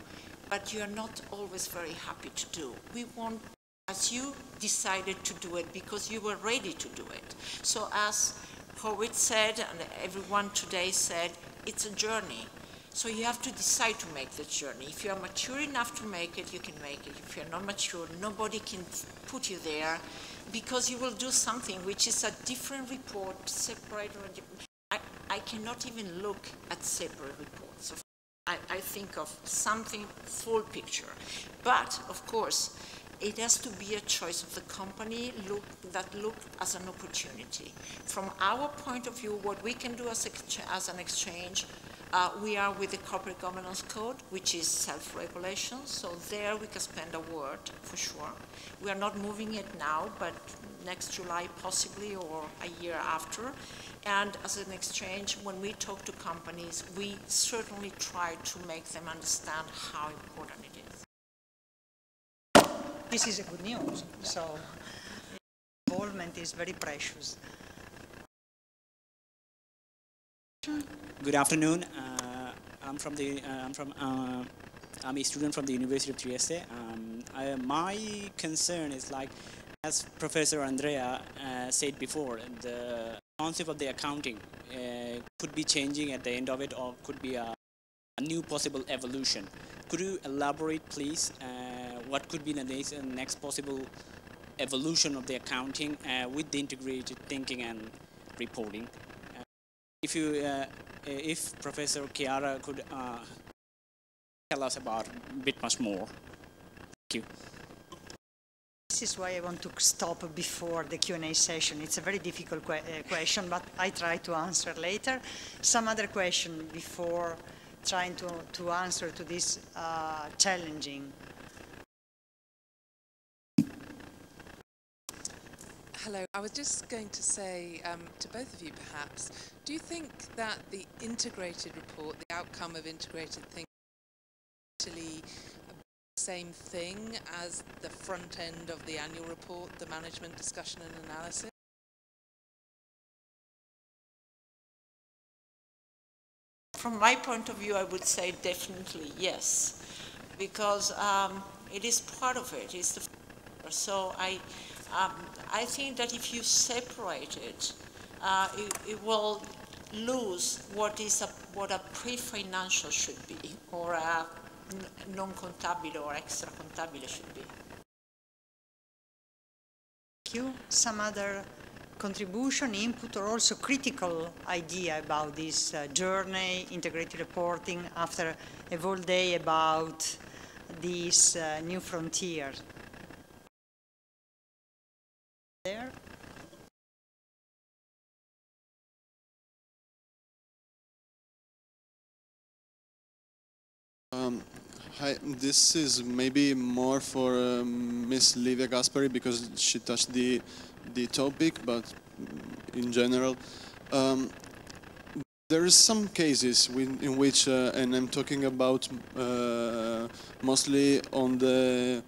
but you're not always very happy to do. We want, as you decided to do it because you were ready to do it. So as Howitt said, and everyone today said, it's a journey. So you have to decide to make the journey. If you are mature enough to make it, you can make it. If you're not mature, nobody can put you there, because you will do something which is a different report, separate. I cannot even look at separate reports. I think of something full picture. But, of course, it has to be a choice of the company that look as an opportunity. From our point of view, what we can do as an exchange, we are with the Corporate Governance Code, which is self-regulation, so there we can spend a word, for sure. We are not moving it now, but next July possibly, or a year after. And as an exchange, when we talk to companies, we certainly try to make them understand how important it is. This is a good news, so involvement is very precious. Good afternoon. I'm a student from the University of Trieste. My concern is, like, as Professor Andrea said before, the concept of the accounting could be changing at the end of it, or could be a new possible evolution. Could you elaborate, please, what could be the next possible evolution of the accounting with the integrated thinking and reporting? If Professor Chiara could tell us about a bit much more. Thank you. This is why I want to stop before the Q&A session. It's a very difficult question, but I try to answer later. Some other question before trying to answer to this challenging. Hello, I was just going to say to both of you perhaps, do you think that the integrated report, the outcome of integrated thinking, is actually the same thing as the front end of the annual report, the management discussion and analysis? From my point of view, I would say definitely yes, because it is part of it. It's the so I think that if you separate it, it will lose what a pre-financial should be, or a non-contabile or extra-contabile should be. Thank you. Some other contribution, input, or also critical idea about this journey, integrated reporting, after a whole day about this new frontier? There. Hi, this is maybe more for Miss Livia Gaspari because she touched the topic, but in general, there are some cases in which, and I'm talking about mostly on the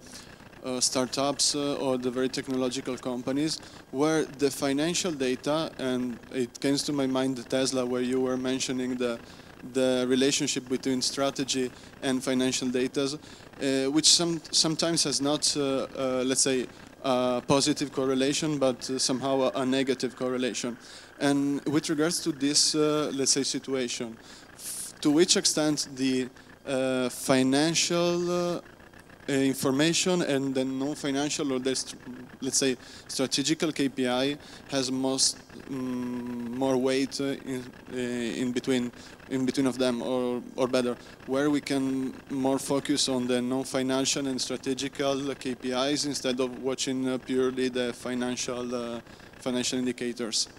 startups or the very technological companies, where the financial data, and it came to my mind Tesla, where you were mentioning the relationship between strategy and financial data, which sometimes has not, let's say, a positive correlation, but somehow a negative correlation. And with regards to this, let's say, situation, to which extent the financial information and the non-financial, or the, let's say, strategical KPI has more weight in between of them, or better, where we can more focus on the non-financial and strategical KPIs instead of watching purely the financial indicators.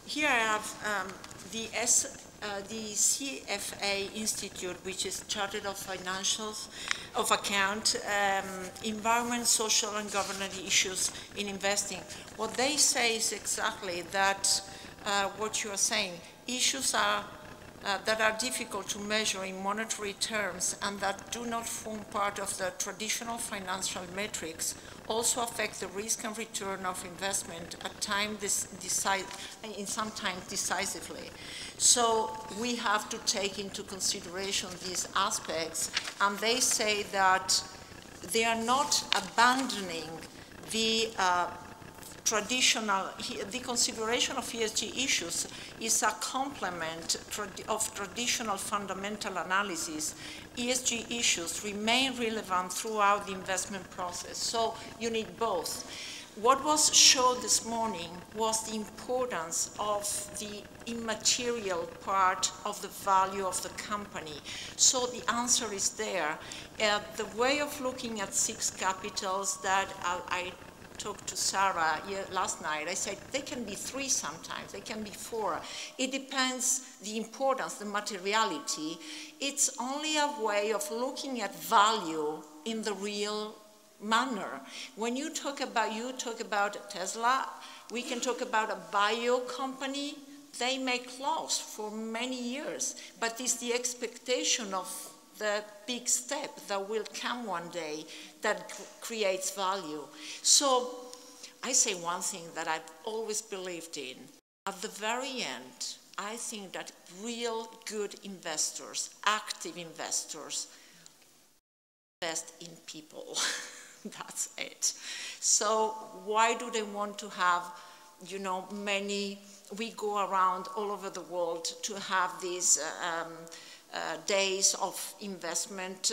Here I have the CFA Institute, which is Chartered of Financials of Account, Environment, Social and Governance Issues in Investing. What they say is exactly that what you are saying, issues that are difficult to measure in monetary terms and that do not form part of the traditional financial metrics also affect the risk and return of investment at times sometimes decisively. So we have to take into consideration these aspects, and they say that they are not abandoning the the consideration of ESG issues is a complement of traditional fundamental analysis. ESG issues remain relevant throughout the investment process, so you need both. What was shown this morning was the importance of the immaterial part of the value of the company. So the answer is there. The way of looking at 6 capitals that I talked to Sarah last night, I said they can be 3 sometimes, they can be 4. It depends the importance, the materiality. It's only a way of looking at value in the real manner. When you talk about Tesla, we can talk about a bio company. They make laws for many years, but it's the expectation of the big step that will come one day that creates value. So I say one thing that I've always believed in. At the very end, I think that real good investors, active investors, invest in people. That's it. So why do they want to have, you know, we go around all over the world to have these days of investment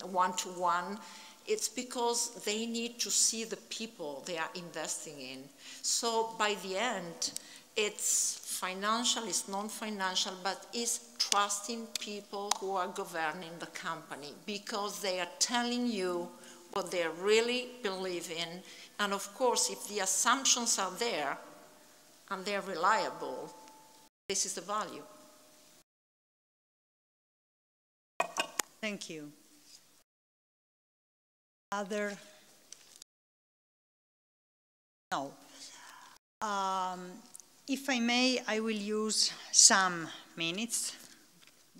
one-to-one? It's because they need to see the people they are investing in. So by the end, it's financial, it's non-financial, but it's trusting people who are governing the company because they are telling you what they really believe in. And of course, if the assumptions are there and they're reliable, this is the value. Thank you. Other? No. If I may, I will use some minutes.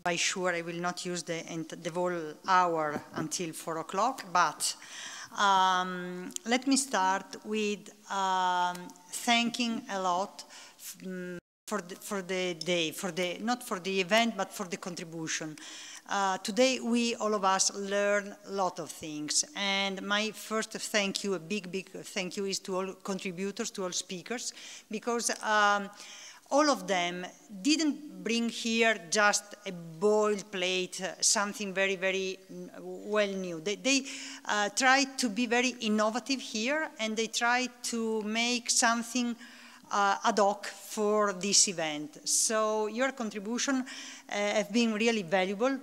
By sure, I will not use the whole hour until 4 o'clock, but let me start with thanking a lot for for the day, not for the event, but for the contribution. Today, all of us learn a lot of things, and my first thank you, a big thank you, is to all contributors, to all speakers, because all of them didn't bring here just a boiled plate, something very well new. They tried to be very innovative here, and they tried to make something ad hoc for this event. So your contribution have been really valuable,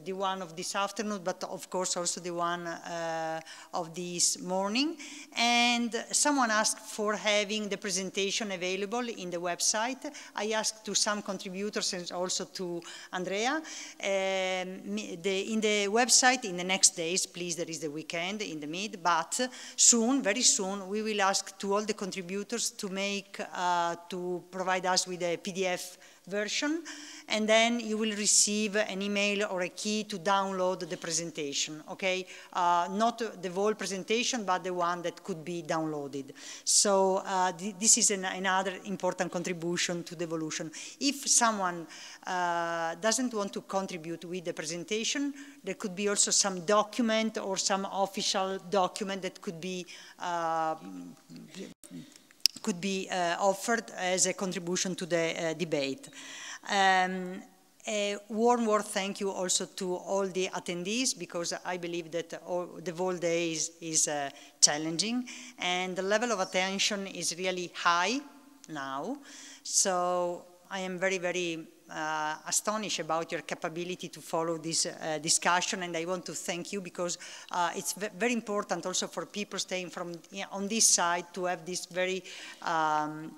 the one of this afternoon, but of course also the one of this morning. And someone asked for having the presentation available in the website. I asked to some contributors and also to Andrea. In the website, in the next days, please, there is the weekend in the mid, but soon, very soon, we will ask to all the contributors to to provide us with a PDF version, and then you will receive an email or a key to download the presentation, okay? Not the whole presentation, but the one that could be downloaded. So this is another important contribution to the evolution. If someone doesn't want to contribute with the presentation, there could be also some document or some official document that could be offered as a contribution to the debate. A warm thank you also to all the attendees, because I believe that the whole day is challenging, and the level of attention is really high now. So I am very astonished about your capability to follow this discussion, and I want to thank you, because it's very important also for people staying on this side to have this very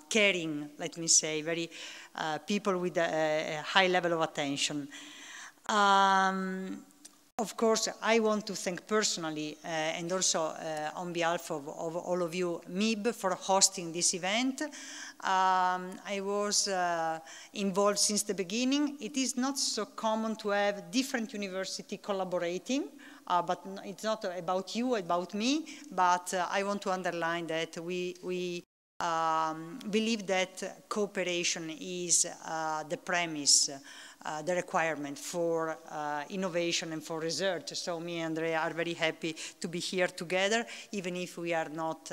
caring, let me say, very people with a high level of attention. Of course, I want to thank personally and also on behalf of all of you, MIB, for hosting this event. I was involved since the beginning. It is not so common to have different universities collaborating, but it's not about you, about me, but I want to underline that we believe that cooperation is the premise, the requirement for innovation and for research. So me and Andrea are very happy to be here together, even if we are not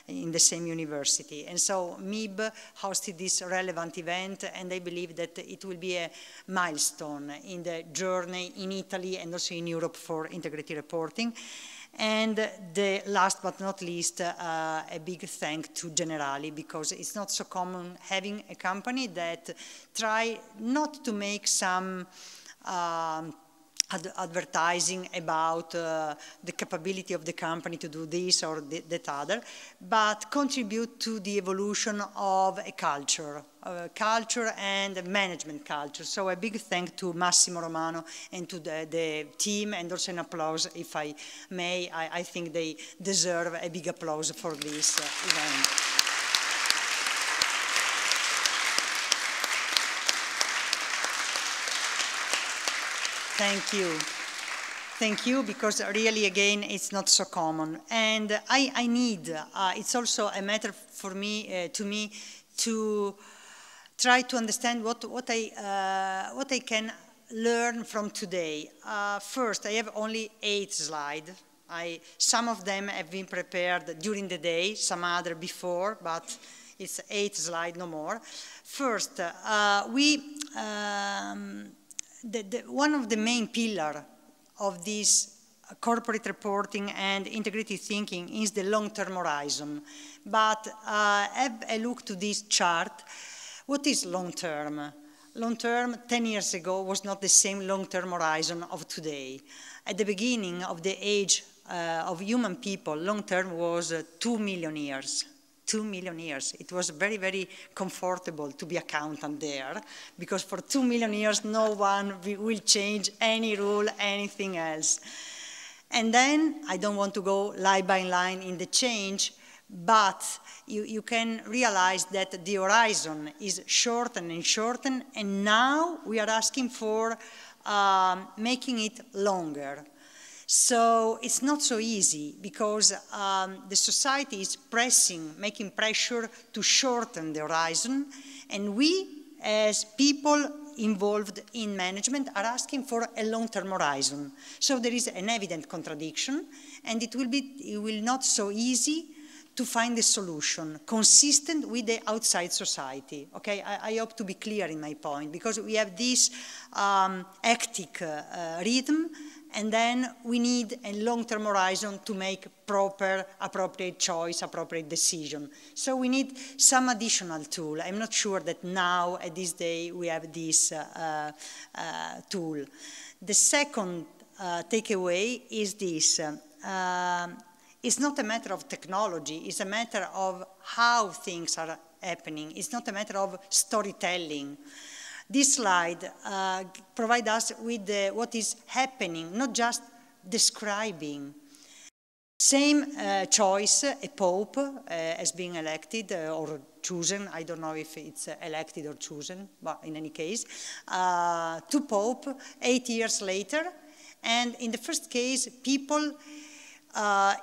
in the same university. And so MIB hosted this relevant event, and I believe that it will be a milestone in the journey in Italy and also in Europe for integrated reporting. And the last but not least, a big thank to Generali, because it's not so common having a company that try not to make some advertising about the capability of the company to do this or that other, but contribute to the evolution of a culture and management culture. So a big thank to Massimo Romano and to the team, and also an applause, if I may. I think they deserve a big applause for this event. Thank you. Thank you, because really, again, it's not so common. And I need, it's also a matter for me, to try to understand what I can learn from today. First, I have only 8 slides. Some of them have been prepared during the day, some other before, but it's 8 slides, no more. First, one of the main pillars of this corporate reporting and integrated thinking is the long-term horizon. But have a look to this chart. What is long-term? Long-term, 10 years ago, was not the same long-term horizon of today. At the beginning of the age of human people, long-term was 2 million years. 2 million years. It was very comfortable to be accountant there, because for 2 million years no one will change any rule, anything else. And then, I don't want to go line by line in the change, but you can realize that the horizon is shortened and shortened, and now we are asking for making it longer. So it's not so easy because the society is making pressure to shorten the horizon, and we, as people involved in management, are asking for a long-term horizon. So there is an evident contradiction, and it will not so easy to find a solution consistent with the outside society. Okay, I hope to be clear in my point, because we have this hectic rhythm, and then we need a long-term horizon to make proper, appropriate choice, appropriate decision. So we need some additional tool. I'm not sure that now, at this day, we have this tool. The second takeaway is this. It's not a matter of technology, it's a matter of how things are happening. It's not a matter of storytelling. This slide provides us with what is happening, not just describing. Same choice, a pope as being elected or chosen. I don't know if it's elected or chosen, but in any case, to pope 8 years later. And in the first case, people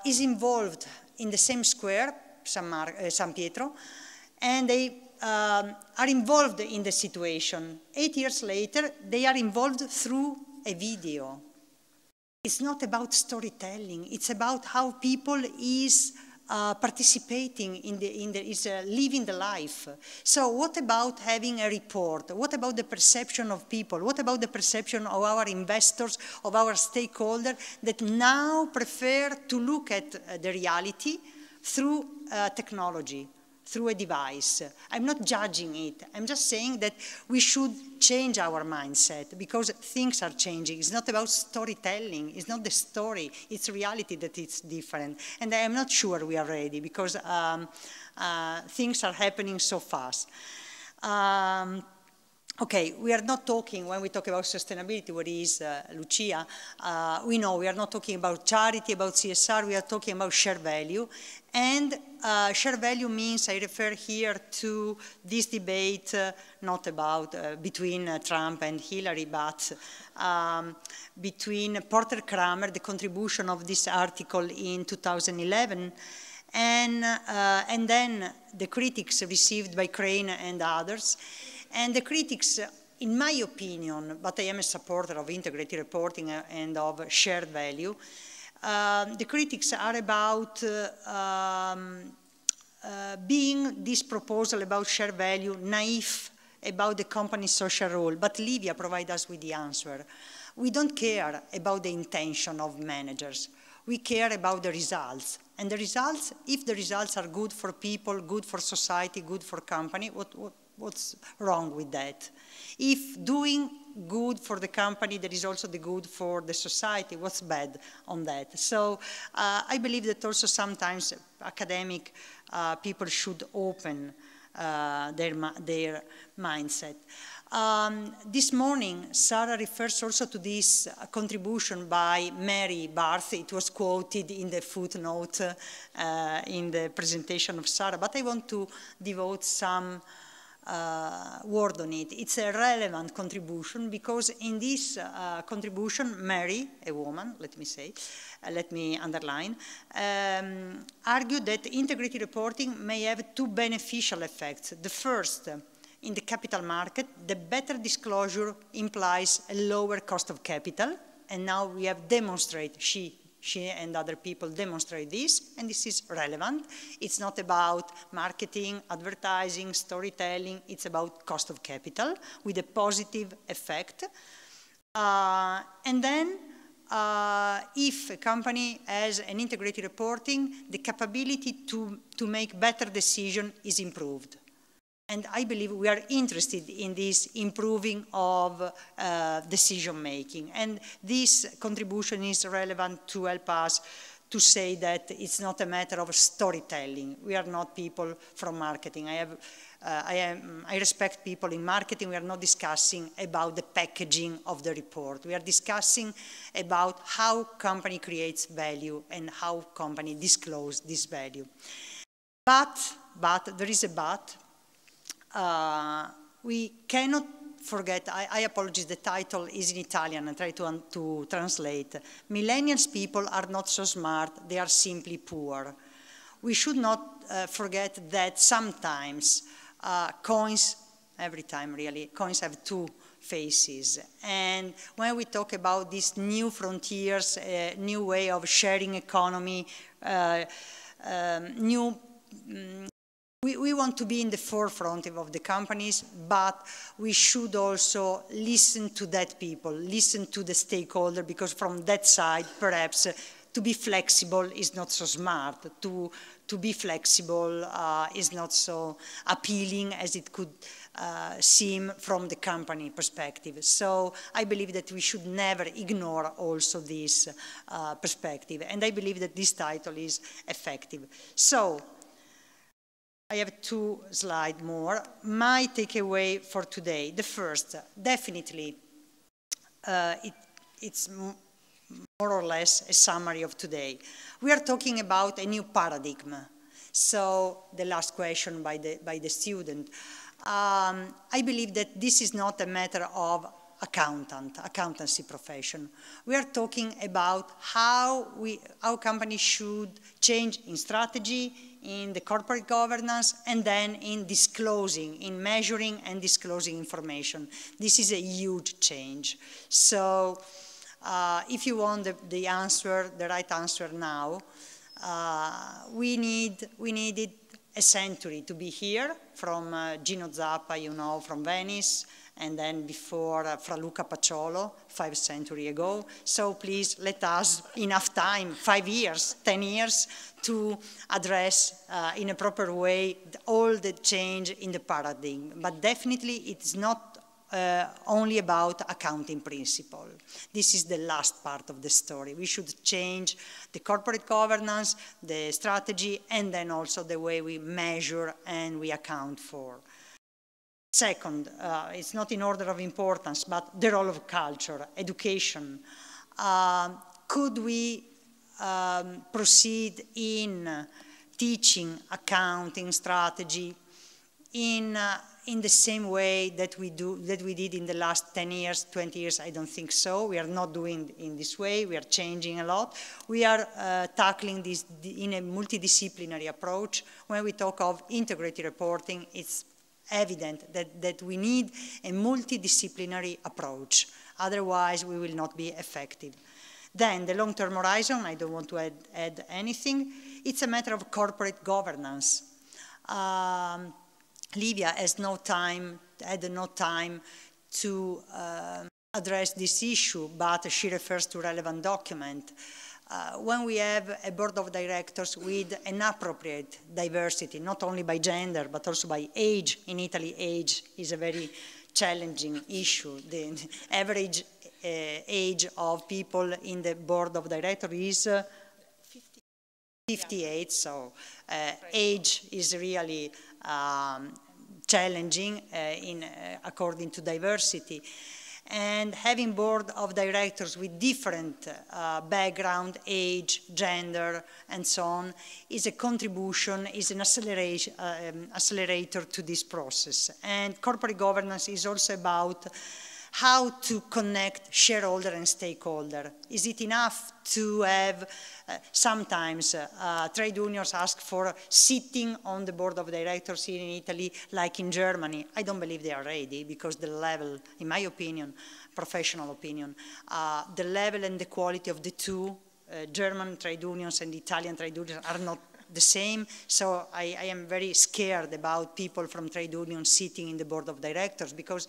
is involved in the same square, San Pietro, and they are involved in the situation. 8 years later, they are involved through a video. It's not about storytelling. It's about how people is participating living the life. So what about having a report? What about the perception of people? What about the perception of our investors, of our stakeholders that now prefer to look at the reality through technology, through a device? I'm not judging it. I'm just saying that we should change our mindset because things are changing. It's not about storytelling. It's not the story. It's reality that it's different. And I am not sure we are ready because things are happening so fast. Okay, we are not talking, when we talk about sustainability, what is Lucia, we know we are not talking about charity, about CSR, we are talking about shared value. And shared value means, I refer here to this debate, not about between Trump and Hillary, but between Porter Kramer, the contribution of this article in 2011, and then the critics received by Crane and others. And the critics, in my opinion, but I am a supporter of integrated reporting and of shared value, the critics are about being this proposal about shared value naive about the company's social role. But Livia provides us with the answer. We don't care about the intention of managers. We care about the results. And the results, if the results are good for people, good for society, good for company, what's wrong with that? If doing good for the company, there is also the good for the society, what's bad on that? So I believe that also sometimes academic people should open their mindset. This morning, Sarah refers also to this contribution by Mary Barth. It was quoted in the footnote in the presentation of Sarah, but I want to devote some word on it. It's a relevant contribution because in this contribution, Mary, a woman, let me underline, argued that integrated reporting may have two beneficial effects. The first, in the capital market, the better disclosure implies a lower cost of capital, and now we have demonstrated, she and other people demonstrate this, and this is relevant. It's not about marketing, advertising, storytelling, it's about cost of capital with a positive effect. And then if a company has an integrated reporting, the capability to make better decisions is improved. And I believe we are interested in this improving of decision-making. And this contribution is relevant to help us to say that it's not a matter of storytelling. We are not people from marketing. I respect people in marketing. We are not discussing about the packaging of the report. We are discussing about how company creates value and how company disclose this value. But there is a but. We cannot forget, I apologize, the title is in Italian, I try to translate. Millennials people are not so smart, they are simply poor. We should not forget that sometimes coins, every time really, coins have two faces. And when we talk about these new frontiers, new way of sharing economy, we want to be in the forefront of the companies, but we should also listen to that people, listen to the stakeholder, because from that side, perhaps, to be flexible is not so smart. To be flexible is not so appealing as it could seem from the company perspective. So I believe that we should never ignore also this perspective. And I believe that this title is effective. So I have 2 slides more. My takeaway for today, the first, definitely, it's more or less a summary of today. We are talking about a new paradigm. So the last question by the student. I believe that this is not a matter of accountancy profession. We are talking about how companies should change in strategy, in the corporate governance, and then in disclosing, in measuring and disclosing information. This is a huge change. So if you want the answer, the right answer now, we needed a century to be here, from Gino Zappa, you know, from Venice, and then before Fra Luca Paciolo, 5 centuries ago. So please let us enough time, 5 years, 10 years, to address in a proper way all the change in the paradigm. But definitely it's not only about accounting principle. This is the last part of the story. We should change the corporate governance, the strategy, and then also the way we measure and we account for. Second, it's not in order of importance, but the role of culture, education. Could we proceed in teaching accounting strategy in the same way that we did in the last 10 years, 20 years? I don't think so. We are not doing in this way. We are changing a lot. We are tackling this in a multidisciplinary approach. When we talk of integrated reporting, it's evident that we need a multidisciplinary approach. Otherwise, we will not be effective. Then the long-term horizon, I don't want to add anything. It's a matter of corporate governance. Livia had no time to address this issue, but she refers to relevant document. When we have a board of directors with an appropriate diversity, not only by gender, but also by age, in Italy age is a very challenging issue. The average age of people in the board of directors is 58, so age is really challenging according to diversity. And having board of directors with different background, age, gender, and so on is a contribution, is an accelerator to this process. And corporate governance is also about how to connect shareholder and stakeholder. Is it enough to have, sometimes trade unions ask for sitting on the board of directors here in Italy like in Germany. I don't believe they are ready, because the level, in my opinion, professional opinion, the level and the quality of the two, German trade unions and Italian trade unions, are not the same. So I am very scared about people from trade unions sitting in the board of directors, because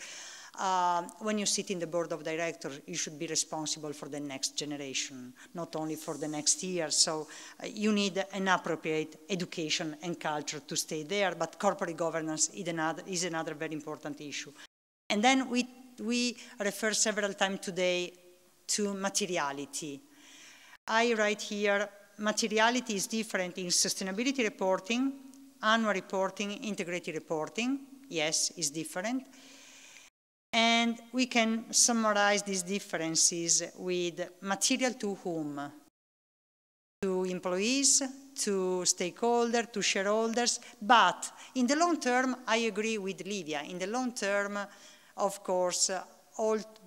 when you sit in the board of directors, you should be responsible for the next generation, not only for the next year. So you need an appropriate education and culture to stay there, but corporate governance is another very important issue. And then we refer several times today to materiality. I write here, materiality is different in sustainability reporting, annual reporting, integrated reporting. Yes, it's different. And we can summarize these differences with material to whom? To employees, to stakeholders, to shareholders. But in the long term, I agree with Livia. In the long term, of course,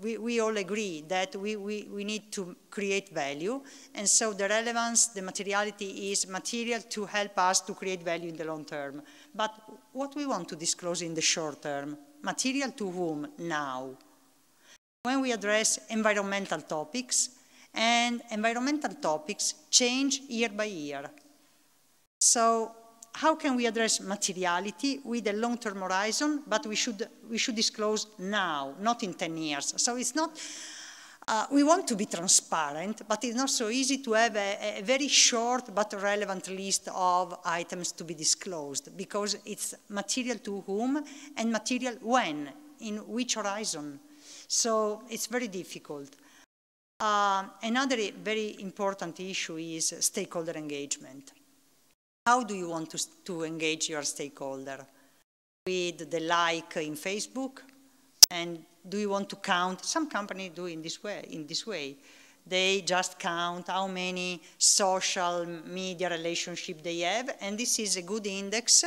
we all agree that we need to create value, and so the relevance, the materiality is material to help us to create value in the long term. But what we want to disclose in the short term, material to whom now? When we address environmental topics, and environmental topics change year by year. So how can we address materiality with a long-term horizon, but we should disclose now, not in 10 years. So it's not, we want to be transparent, but it's not so easy to have a very short but relevant list of items to be disclosed, because it's material to whom and material when, in which horizon. So it's very difficult. Another very important issue is stakeholder engagement. How do you want to engage your stakeholder? With the like in Facebook? And do you want to count? Some companies do in this way. They just count how many social media relationships they have, and this is a good index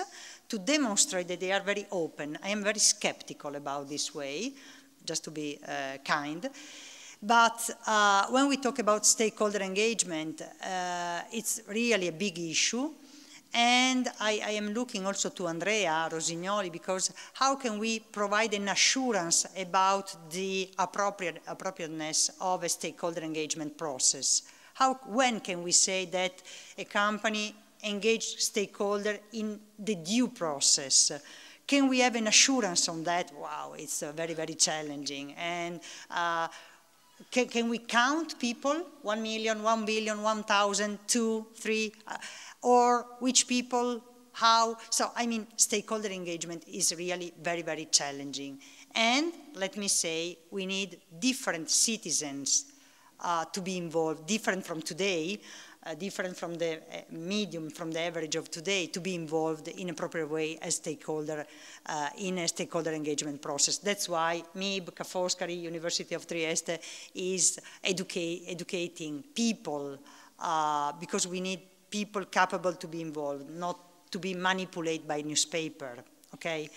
to demonstrate that they are very open. I am very skeptical about this way, just to be kind. But when we talk about stakeholder engagement, it's really a big issue. And I am looking also to Andrea Rosignoli, because how can we provide an assurance about the appropriateness of a stakeholder engagement process? When can we say that a company engaged stakeholder in the due process? Can we have an assurance on that? Wow, it's very, very challenging. And can we count people? 1 million, 1 billion, 1,000, 2, 3, or which people, how? So, I mean, stakeholder engagement is really very, very challenging. And let me say, we need different citizens to be involved, different from today, different from the medium, from the average of today, to be involved in a proper way as stakeholder, in a stakeholder engagement process. That's why MIB, Ca' Foscari, University of Trieste is educating people, because we need people capable to be involved, not to be manipulated by newspaper, okay?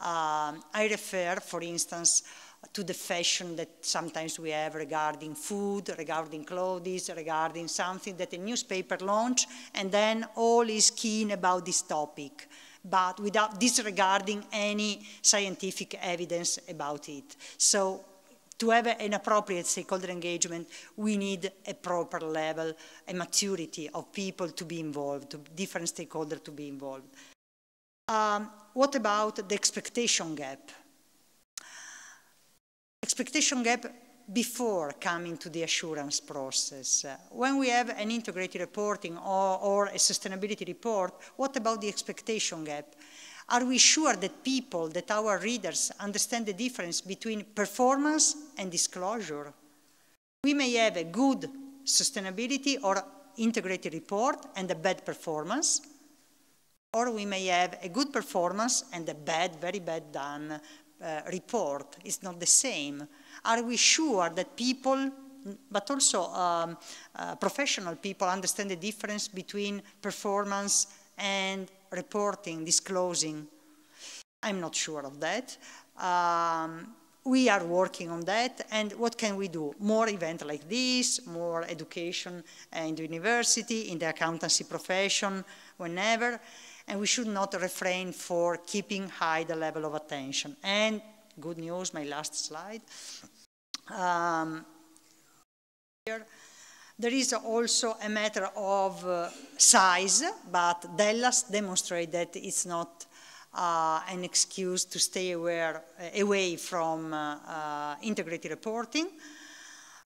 I refer, for instance, to the fashion that sometimes we have regarding food, regarding clothes, regarding something that a newspaper launch, and then all is keen about this topic, but without disregarding any scientific evidence about it. So to have an appropriate stakeholder engagement, we need a proper level, a maturity of people to be involved, different stakeholders to be involved. What about the expectation gap? Expectation gap before coming to the assurance process. When we have an integrated reporting or a sustainability report, what about the expectation gap? Are we sure that people, that our readers understand the difference between performance and disclosure? We may have a good sustainability or integrated report and a bad performance, or we may have a good performance and a bad, very bad done report. It's not the same. Are we sure that people, but also professional people, understand the difference between performance and reporting, disclosing? I'm not sure of that. We are working on that, and what can we do? More events like this, more education in the university, in the accountancy profession, whenever, and we should not refrain for keeping high the level of attention. And good news, my last slide. Here, there is also a matter of size, but Dellas demonstrates that it's not an excuse to stay away from integrated reporting.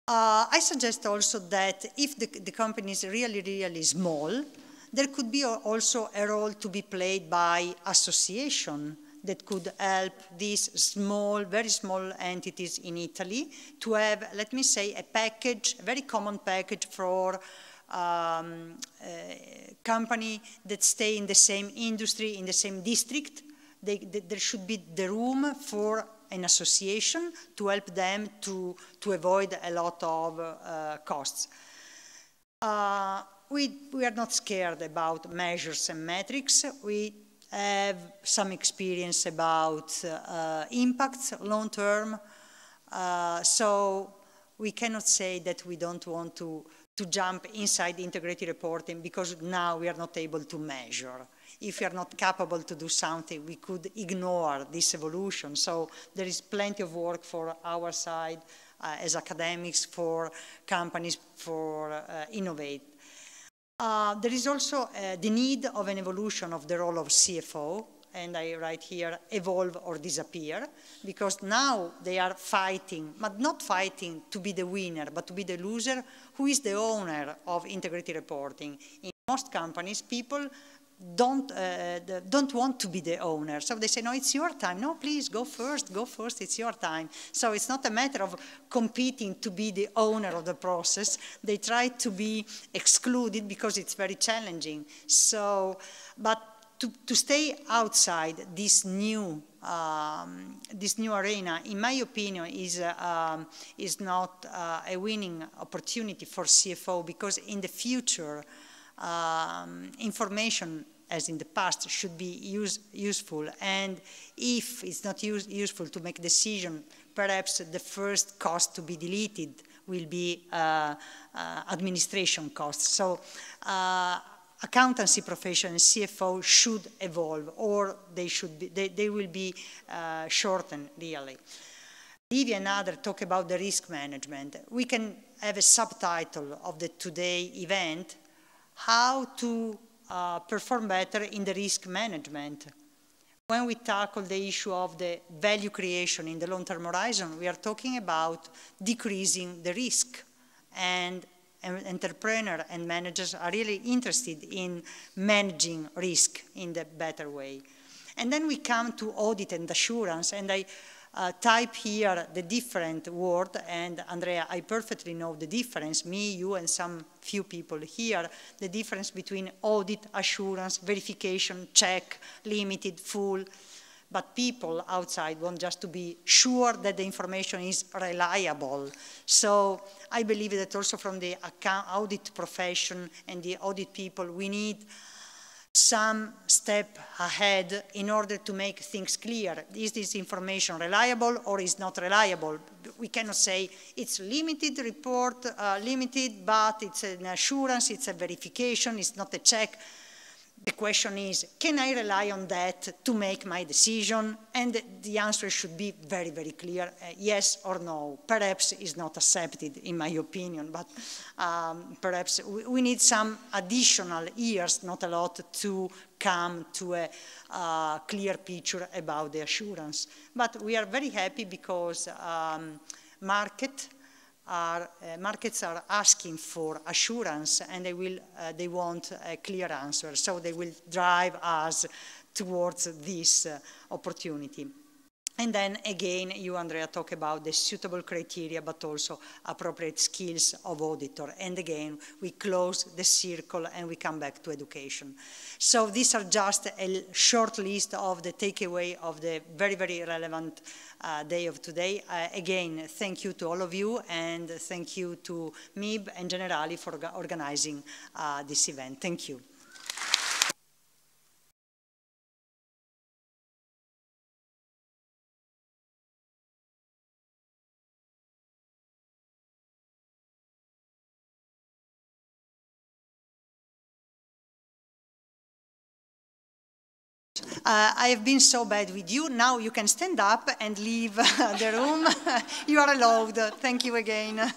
I suggest also that if the company is really, really small, there could be also a role to be played by association that could help these small, very small entities in Italy to have, let me say, a package, a very common package for company that stay in the same industry, in the same district. There should be the room for an association to help them to avoid a lot of costs. We are not scared about measures and metrics. We have some experience about impacts long term. So we cannot say that we don't want to jump inside integrated reporting because now we are not able to measure. If we are not capable to do something, we could ignore this evolution. So there is plenty of work for our side as academics, for companies, for innovate. There is also the need of an evolution of the role of CFO, and I write here, evolve or disappear, because now they are fighting, but not fighting to be the winner, but to be the loser. Who is the owner of integrated reporting? In most companies, people don't want to be the owner. So they say, no, it's your time. No, please, go first, it's your time. So it's not a matter of competing to be the owner of the process. They try to be excluded because it's very challenging. So, but to stay outside this new arena, in my opinion, is not a winning opportunity for CFO, because in the future, information, as in the past, should be useful. And if it's not useful to make a decision, perhaps the first cost to be deleted will be administration costs. So accountancy profession and CFO should evolve, or they will be shortened, really. Livia and others talk about the risk management. We can have a subtitle of the today event, how to perform better in the risk management. When we tackle the issue of the value creation in the long-term horizon, we are talking about decreasing the risk, and entrepreneurs and managers are really interested in managing risk in the better way. And then we come to audit and assurance, and I type here the different word, and Andrea, I perfectly know the difference, me, you, and some few people here, the difference between audit, assurance, verification, check, limited, full. But people outside want just to be sure that the information is reliable. So I believe that also from the audit profession and the audit people, we need some step ahead in order to make things clear. Is this information reliable or is not reliable? We cannot say it's limited report, limited, but it's an assurance, it's a verification, it's not a check. The question is, can I rely on that to make my decision? And the answer should be very, very clear, yes or no. Perhaps it's not accepted, in my opinion, but perhaps we need some additional years, not a lot, to come to a clear picture about the assurance. But we are very happy because markets are asking for assurance, and they want a clear answer. So they will drive us towards this opportunity. And then again, you, Andrea, talk about the suitable criteria, but also appropriate skills of auditor. And again, we close the circle and we come back to education. So these are just a short list of the takeaway of the very, very relevant day of today. Again, thank you to all of you, and thank you to MIB and Generali for organizing this event. Thank you. I have been so bad with you. Now you can stand up and leave the room. You are allowed. Thank you again.